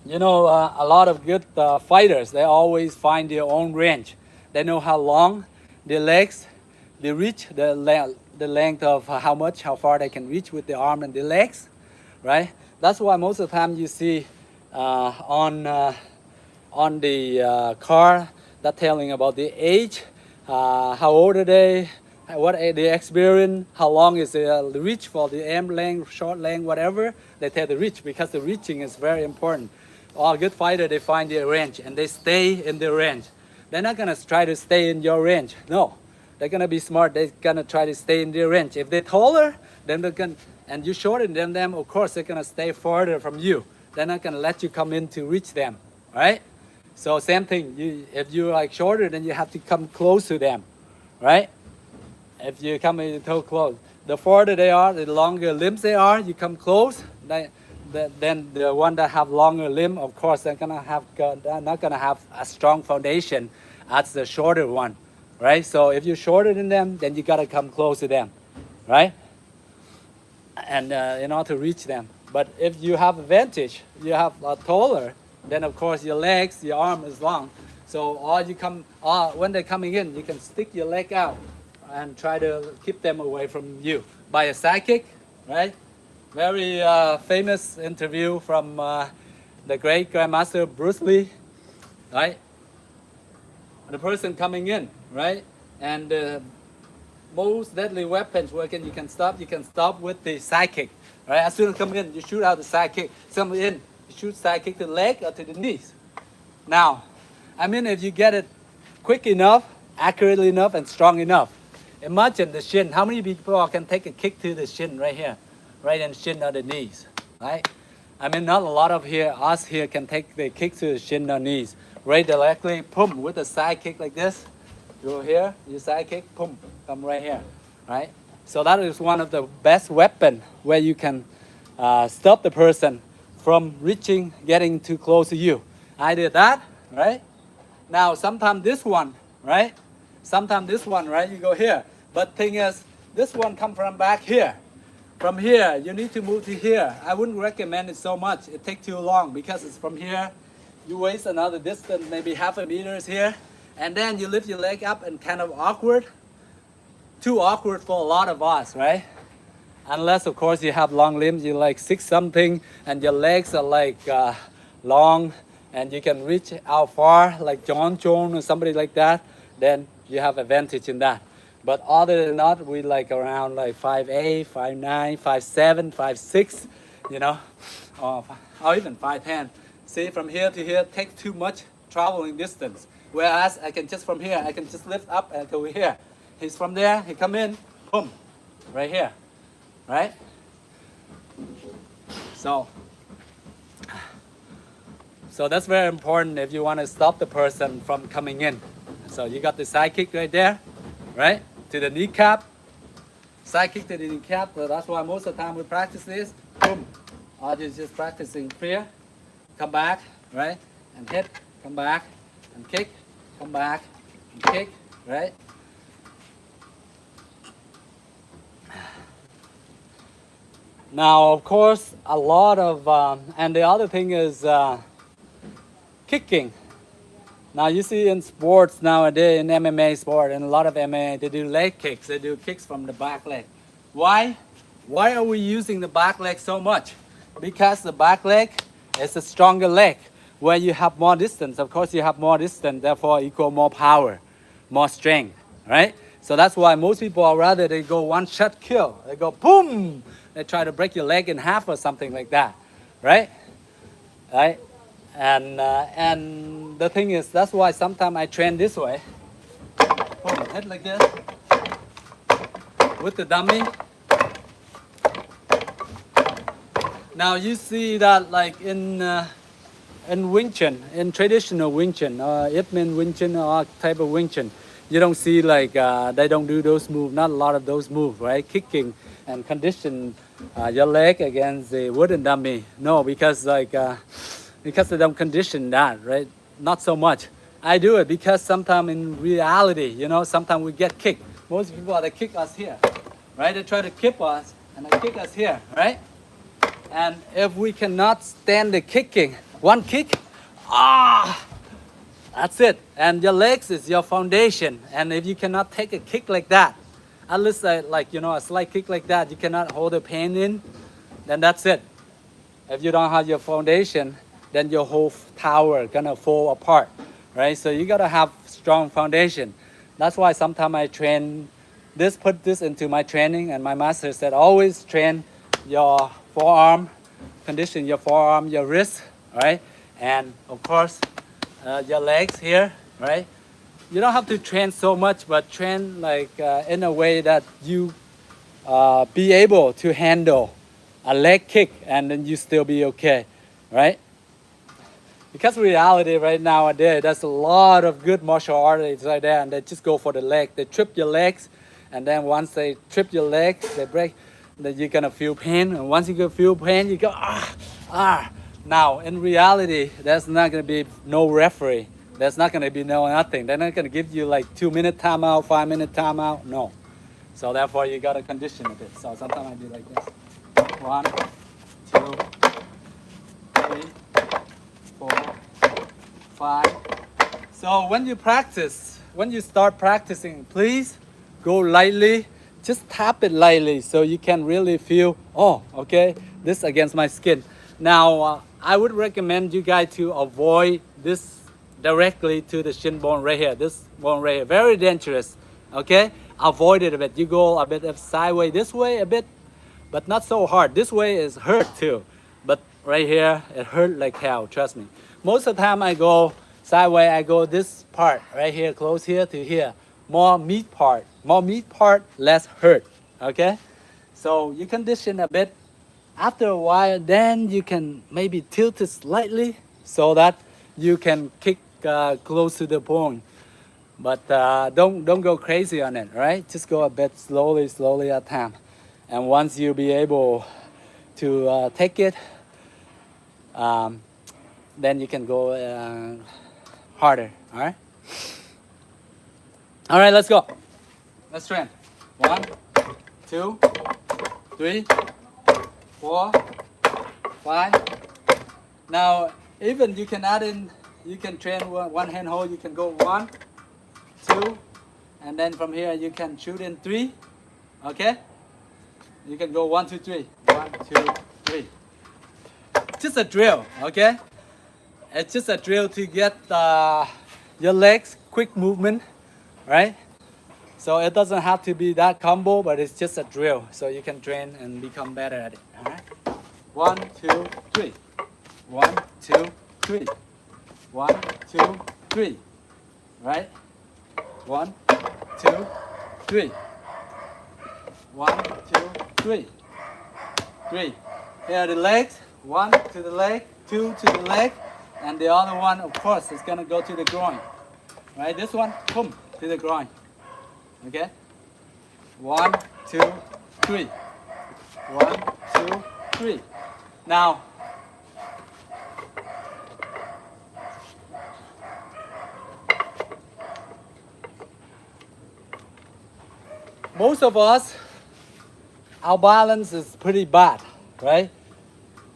You know, a lot of good fighters, they always find their own range. They know how long their legs, they reach, the length of how far they can reach with the arm and the legs, right? That's why most of the time you see on the car that telling about the age, how old are they, what the experience, how long is the reach for the arm length, short length, whatever. They tell the reach because the reaching is very important. All good fighter, they find their range and they stay in their range. They're not gonna try to stay in your range. No, they're gonna be smart. They're gonna try to stay in their range. If they're taller, then they're gonna, and you shorter than them, of course they're gonna stay further from you. They're not gonna let you come in to reach them, right? So same thing. If you're like shorter, then you have to come close to them, right? If you come in too close, the farther they are, the longer limbs they are. You come close, then the one that have longer limb, of course, they're not gonna have a strong foundation as the shorter one, right? So if you're shorter than them, then you gotta come close to them, right? And in order to reach them. But if you have advantage, you have a taller, then of course your legs, your arm is long. So when they're coming in, you can stick your leg out and try to keep them away from you by a side kick, right? Very famous interview from the great Grandmaster Bruce Lee, right? The person coming in, right? And the most deadly weapons where you can stop with the side kick, right? As soon as you come in, you shoot out the side kick. Come in, you shoot side kick to the leg or to the knees. Now, I mean, if you get it quick enough, accurately enough, and strong enough, imagine the shin. How many people can take a kick to the shin right here? Right in shin or the knees, right? I mean, not a lot of us here can take the kick to the shin or knees. Right directly, boom, with a side kick like this. Go here, you side kick, boom, come right here, right? So that is one of the best weapon where you can stop the person from getting too close to you. I did that, right? Now, sometimes this one, right? You go here. But thing is, this one come from back here. From here, you need to move to here. I wouldn't recommend it so much. It takes too long because it's from here. You waste another distance, maybe half a meter here. And then you lift your leg up and kind of awkward. Too awkward for a lot of us, right? Unless, of course, you have long limbs, you're like 6 something, and your legs are like long, and you can reach out far, like Chun or somebody like that, then you have advantage in that. But other than that, we like around like 5'8", 5'9", 5'7", 5'6", you know, or even 5'10". See, from here to here takes too much traveling distance. Whereas I can just from here, I can just lift up and go here. He's from there, he come in, boom, right here, right? So that's very important if you want to stop the person from coming in. So you got the side kick right there, right? To the kneecap, side kick to the kneecap. So that's why most of the time we practice this. Boom. Or just practicing here, come back, right? And hit, come back, and kick, come back, and kick, right? Now, of course, a lot of, and the other thing is kicking. Now you see in sports nowadays, in MMA sport, and a lot of MMA, they do leg kicks. They do kicks from the back leg. Why? Why are we using the back leg so much? Because the back leg is a stronger leg where you have more distance. Of course, you have more distance, therefore equal more power, more strength, right? So that's why most people are rather they go one shot kill. They go boom. They try to break your leg in half or something like that, right? Right? And the thing is, that's why sometimes I train this way. Boom, head like this with the dummy. Now you see that like in Wing Chun, in traditional Wing Chun, Ip Man Wing Chun or type of Wing Chun, you don't see like they don't do those moves, not a lot of those moves, right? Kicking and condition your leg against the wooden dummy. No, because because they don't condition that, right? Not so much. I do it because sometimes in reality, you know, sometimes we get kicked. Most people they kick us here, right? They try to kick us and they kick us here, right? And if we cannot stand the kicking, one kick, that's it. And your legs is your foundation. And if you cannot take a kick like that, at least like, you know, a slight kick like that, you cannot hold the pain in, then that's it. If you don't have your foundation, then your whole tower gonna fall apart, right? So you gotta have strong foundation. That's why sometimes I train this, put this into my training, and my master said always train your forearm, condition your forearm, your wrist, right? And of course, your legs here, right? You don't have to train so much, but train like in a way that you be able to handle a leg kick and then you still be okay, right? Because reality right nowadays, there's a lot of good martial artists right there and they just go for the leg. They trip your legs and then once they trip your legs, they break, then you're gonna feel pain. And once you can feel pain, you go, Now, in reality, there's not gonna be no referee. There's not gonna be no nothing. They're not gonna give you like 2-minute timeout, 5-minute timeout, no. So therefore you gotta condition a bit. So sometimes I do like this. 1, 2, 3, 4, 5. So when you practice, when you start practicing, please go lightly. Just tap it lightly so you can really feel, oh, okay, this against my skin. Now, I would recommend you guys to avoid this directly to the shin bone right here. This bone right here, very dangerous, okay? Avoid it a bit. You go a bit sideways this way a bit, but not so hard. This way is hurt too, but right here, it hurt like hell, trust me. Most of the time I go sideways, I go this part right here, close here to here. More meat part, less hurt, okay? So you condition a bit. After a while, then you can maybe tilt it slightly so that you can kick close to the bone. But don't go crazy on it, right? Just go a bit slowly at a time. And once you be able to take it, then you can go harder, all right? All right, let's go. Let's train. 1, 2, 3, 4, 5. Now, even you can add in, you can train one hand hold, you can go 1, 2, and then from here you can shoot in 3, okay? You can go 1, 2, 3, 1, 2, 3. Just a drill, okay? It's just a drill to get your legs quick movement, right? So it doesn't have to be that combo, but it's just a drill. So you can train and become better at it, all right? 1, 2, 3. 1, 2, 3. 1, 2, 3. Right? 1, 2, 3. 1, 2, 3. 3. Here are the legs. 1 to the leg, 2 to the leg, and the other one, of course, is gonna go to the groin. Right? This one, boom, to the groin. Okay? 1, 2, 3. 1, 2, 3. Now, most of us, our balance is pretty bad, right?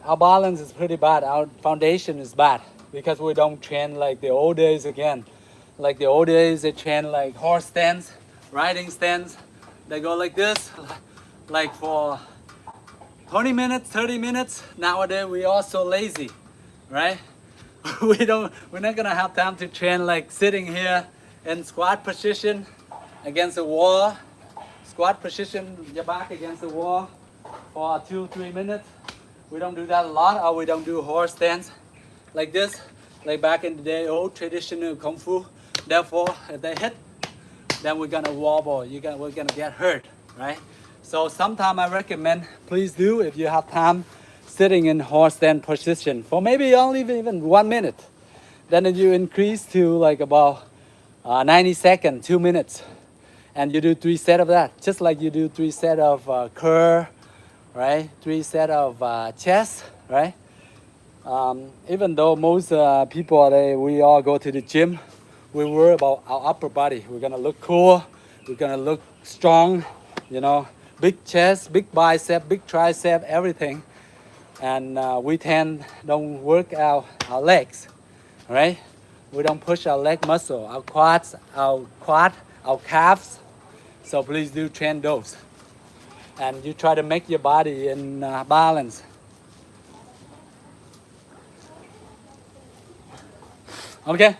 Our balance is pretty bad. Our foundation is bad because we don't train like the old days again. Like the old days, they train like horse stance, riding stance. They go like this, like for 20 minutes, 30 minutes. Nowadays, we are so lazy, right? We're not gonna have time to train like sitting here in squat position against the wall. Squat position, your back against the wall for 2-3 minutes. We don't do that a lot, or we don't do horse stance like this, like back in the day, old traditional kung fu. Therefore, if they hit, then we're gonna wobble. We're gonna get hurt, right? So sometimes I recommend, please do, if you have time, sitting in horse stand position for maybe only even 1 minute. Then you increase to like about 90 seconds, 2 minutes. And you do 3 sets of that, just like you do 3 sets of curl, right? 3 sets of chest, right? Even though most people, we all go to the gym, we worry about our upper body. We're gonna look cool, we're gonna look strong, you know, big chest, big bicep, big tricep, everything. And we don't work out our legs, right? We don't push our leg muscle, our quads, our calves. So please do train those. And you try to make your body in balance. Okay,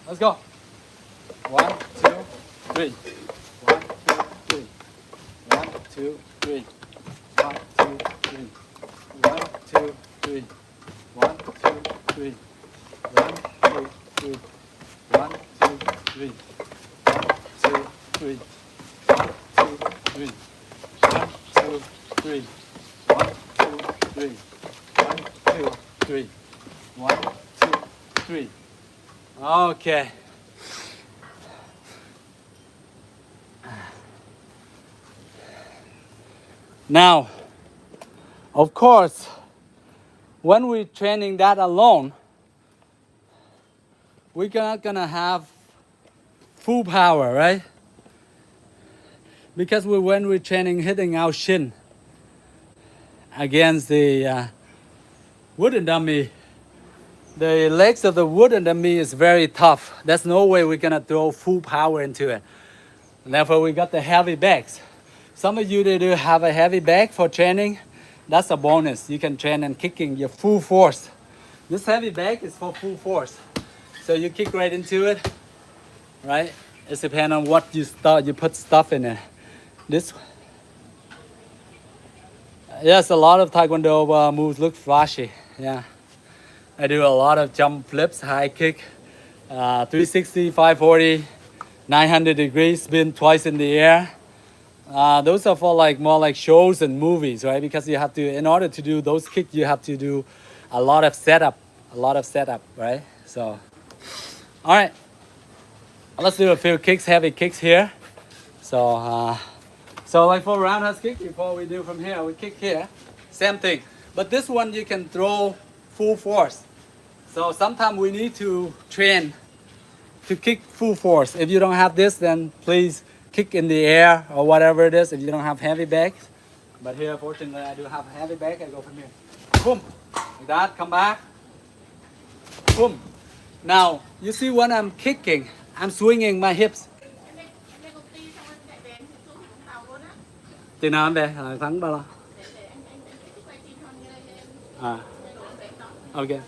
let's go. 1, 2, 3. 1, 2, 3. 1, 2, 3. 1, 2, 3. 1, 2, 3. 1, 2, 3. 1, 2, 3. 1, 2, 3. 1, 2, 3. 1, 2, 3. 1, 2, 3. 1, 2, 3. 1, 2, 3. 1, 2, 3. Okay. Now, of course, when we're training that alone, we're not gonna have full power, right? Because when we're training, hitting our shin against the wooden dummy, the legs of the wooden dummy is very tough. There's no way we're gonna throw full power into it. And therefore, we got the heavy bags. Some of you that do have a heavy bag for training, that's a bonus. You can train and kicking your full force. This heavy bag is for full force. So you kick right into it, right? It depends on what you put stuff in it. This, yes, a lot of Taekwondo moves look flashy, yeah. I do a lot of jump flips, high kick, 360, 540, 900 degrees, spin twice in the air. Those are for more like shows and movies, right? Because you have to, in order to do those kicks, you have to do a lot of setup, right? So, all right, let's do a few kicks, heavy kicks here. So, like for roundhouse kick, before we do from here, we kick here, same thing. But this one you can throw full force. So sometimes we need to train to kick full force. If you don't have this, then please kick in the air or whatever it is if you don't have heavy bags. But here, fortunately, I do have a heavy bag. I go from here. Boom. Like that. Come back. Boom. Now, you see when I'm kicking, I'm swinging my hips. Từ nào em về? Tháng bao lâu? Okay.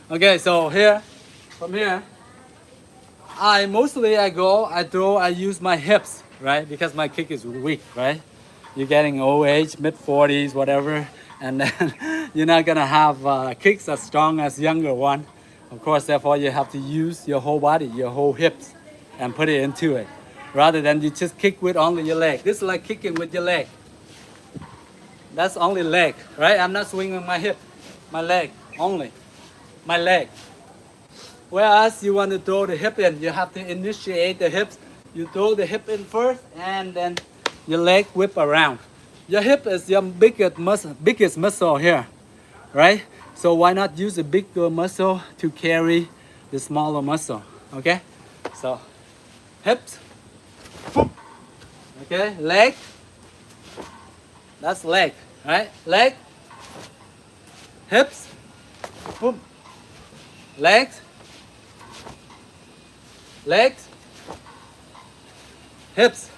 Okay, so here, from here, I use my hips, right? Because my kick is weak, right? You're getting old age, mid-40s, whatever, and then you're not gonna have kicks as strong as younger one. Of course, therefore, you have to use your whole body, your whole hips, and put it into it, rather than you just kick with only your leg. This is like kicking with your leg. That's only leg, right? I'm not swinging my hip, my leg only, my leg. Whereas you want to throw the hip in, you have to initiate the hips. You throw the hip in first, and then your leg whip around. Your hip is your biggest muscle here, right? So why not use the bigger muscle to carry the smaller muscle, okay? So, hips, boom. Okay, leg, that's leg, right? Leg, hips, boom. Legs, legs, hips.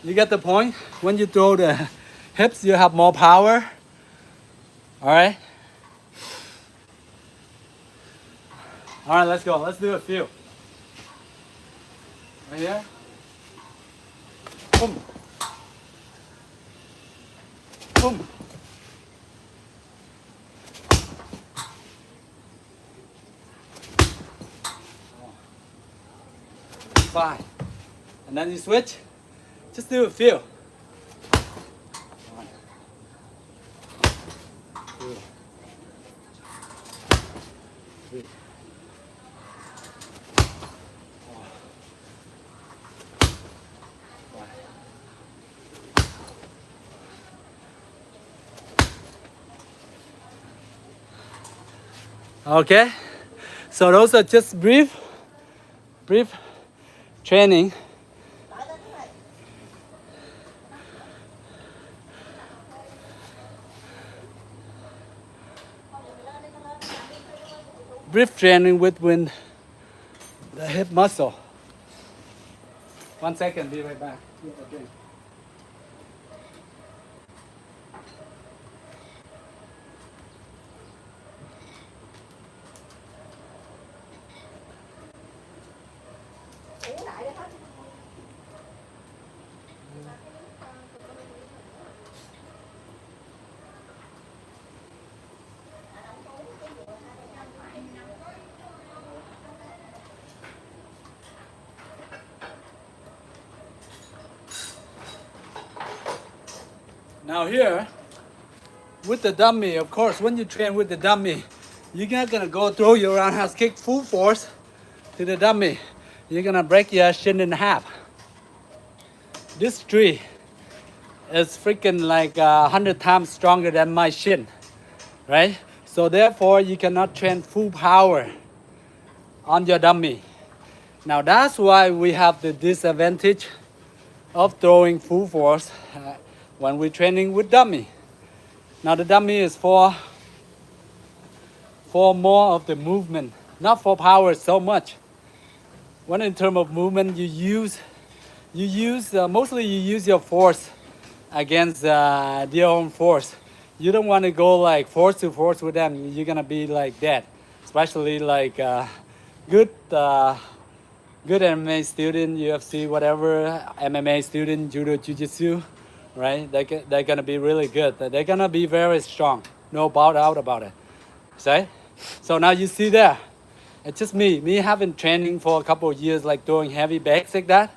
You get the point? When you throw the hips, you have more power. All right? All right, let's go. Let's do a few. Right here. Boom. Boom. 5. And then you switch. Just do a few. 1, 2, 3, 4, 5. Okay, so those are just brief training. Brief training with the hip muscle. 1 second, be right back. Okay. Now here, with the dummy, of course, when you train with the dummy, you're not gonna go throw your roundhouse kick full force to the dummy. You're gonna break your shin in half. This tree is freaking like 100 times stronger than my shin, right? So therefore, you cannot train full power on your dummy. Now that's why we have the disadvantage of throwing full force when we're training with dummy. Now the dummy is for more of the movement, not for power so much. When in terms of movement, mostly you use your force against their own force. You don't want to go like force to force with them. You're gonna be like that, especially like good MMA student, UFC, whatever, MMA student, judo, jiu-jitsu, right? They're gonna be really good. They're gonna be very strong. No doubt about it. See? So now you see there. It's just me having training for a couple of years, like doing heavy bags like that.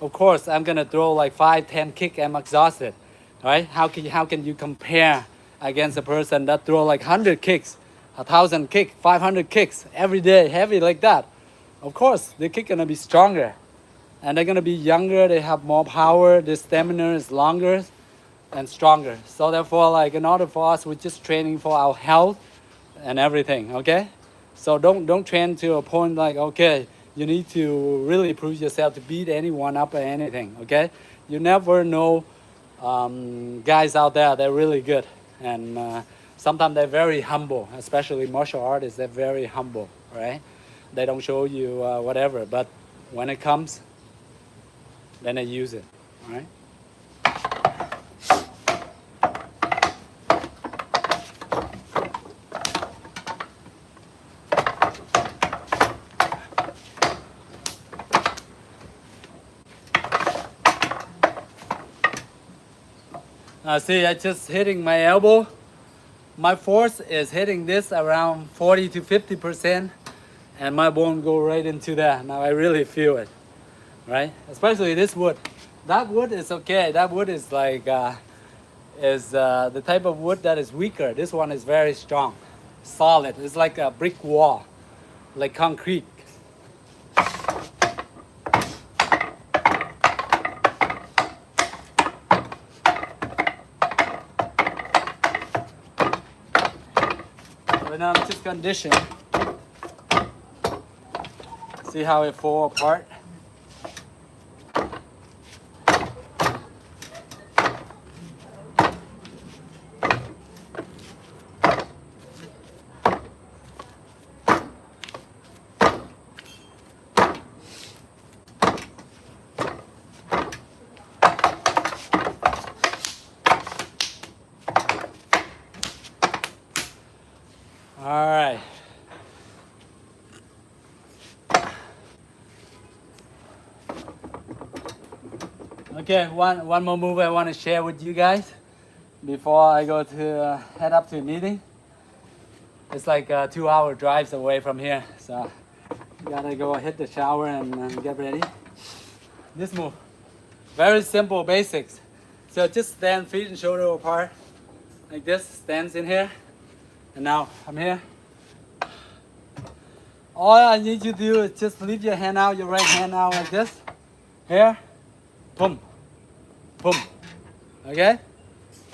Of course, I'm gonna throw like 5-10 kick. I'm exhausted, right? How can you compare against a person that throw like 100 kicks, 1,000 kicks, 500 kicks every day, heavy like that? Of course, the kick gonna be stronger, and they're gonna be younger. They have more power. Their stamina is longer and stronger. So therefore, like in order for us, we're just training for our health and everything. Okay, so don't train to a point like, okay, you need to really prove yourself to beat anyone up or anything. Okay, you never know. Guys out there, they're really good, and sometimes they're very humble. Especially martial artists, they're very humble, right? They don't show you whatever, but when it comes, then they use it, right? See, I just hitting my elbow. My force is hitting this around 40 to 50%, and my bone go right into that. Now I really feel it, right? Especially this wood. That wood is okay. That wood is like the type of wood that is weaker. This one is very strong, solid. It's like a brick wall, like concrete. Right now I'm just conditioned. See how it fall apart? All right. Okay, one more move I want to share with you guys before I go to head up to a meeting. It's like 2-hour drives away from here, so gotta go hit the shower and get ready. This move, very simple basics. So just stand feet and shoulder apart like this, stands in here, and now I'm here. All I need you to do is just leave your hand out, your right hand out like this. Here, boom, boom, okay?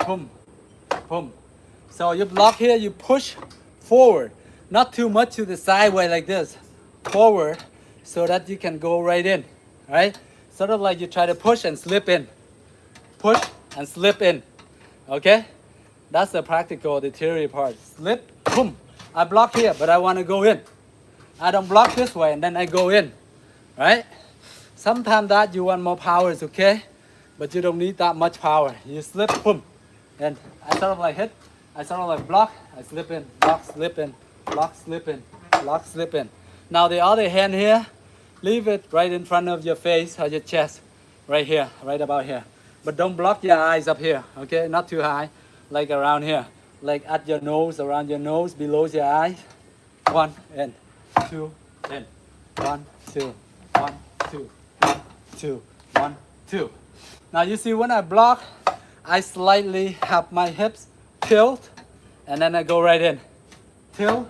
Boom, boom. So you block here, you push forward, not too much to the sideway like this, forward, so that you can go right in, right? Sort of like you try to push and slip in, push and slip in, okay? That's the practical, the theory part. Slip, boom. I block here, but I want to go in. I don't block this way and then I go in, right? Sometimes that you want more power is okay, but you don't need that much power. You slip, boom, and I sort of like hit, I sort of like block, I slip in, block, slip in, block, slip in, block, slip in. Now the other hand here, leave it right in front of your face or your chest, right here, right about here. But don't block your eyes up here, okay? Not too high, like around here, like at your nose, around your nose, below your eyes. 1 and 2 and 1, 2, 1, 2, 1, 2, 1, 2. Now you see when I block, I slightly have my hips tilt, and then I go right in. Tilt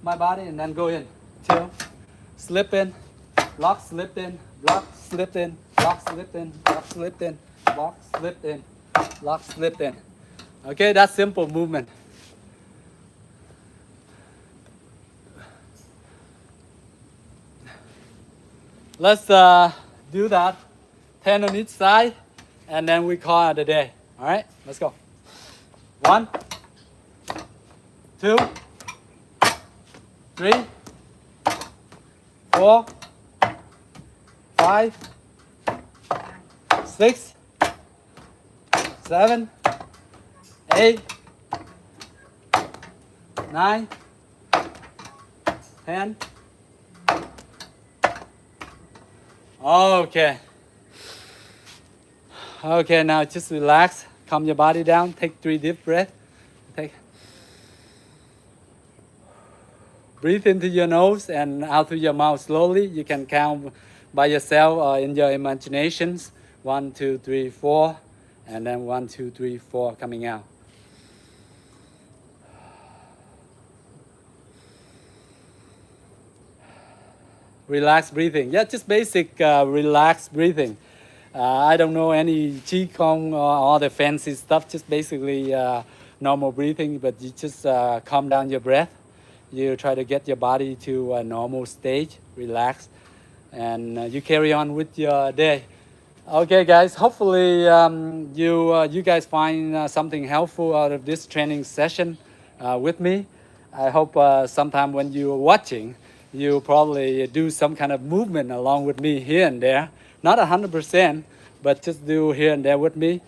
my body and then go in. Tilt, slip in, block, slip in, block, slip in, block, slip in, block, slip in, block, slip in, block, slip in. Okay, that's simple movement. Let's do that, 10 on each side, and then we call it a day. All right, let's go. 1, 2, 3, 4, 5, 6, 7, 8, 9, 10. Okay. Okay, now just relax. Calm your body down. Take 3 deep breaths. Breathe into your nose and out through your mouth slowly. You can count by yourself or in your imaginations. 1, 2, 3, 4. And then 1, 2, 3, 4 coming out. Relaxed breathing. Yeah, just basic relaxed breathing. I don't know any Qigong or all the fancy stuff, just basically normal breathing, but you just calm down your breath. You try to get your body to a normal stage, relax, and you carry on with your day. Okay, guys, hopefully you guys find something helpful out of this training session with me. I hope sometime when you're watching, you probably do some kind of movement along with me here and there. Not 100%, but just do here and there with me.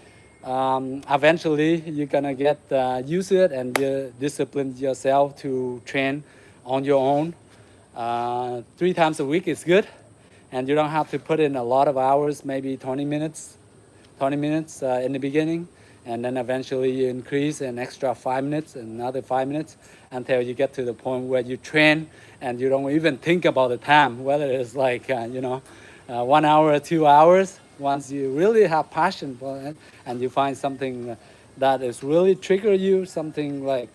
Eventually, you're gonna get used to it and you discipline yourself to train on your own. 3 times a week is good, and you don't have to put in a lot of hours, maybe 20 minutes in the beginning, and then eventually you increase an extra 5 minutes, another 5 minutes, until you get to the point where you train and you don't even think about the time, whether it's like 1 hour or 2 hours. Once you really have passion for it and you find something that is really trigger you, something like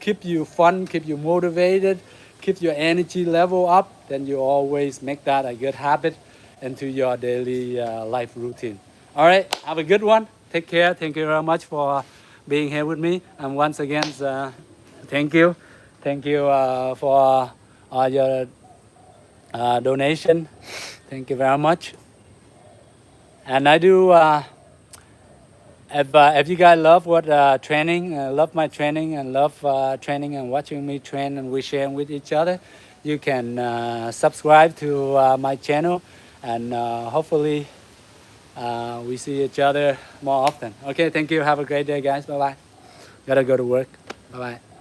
keep you fun, keep you motivated, keep your energy level up, then you always make that a good habit into your daily life routine. All right, have a good one. Take care. Thank you very much for being here with me. And once again, thank you. Thank you for your donation. Thank you very much. And I do, if you guys love what training, love my training and love training and watching me train and we share with each other, you can subscribe to my channel and hopefully we see each other more often. Okay, thank you. Have a great day, guys. Bye-bye. Gotta go to work. Bye-bye.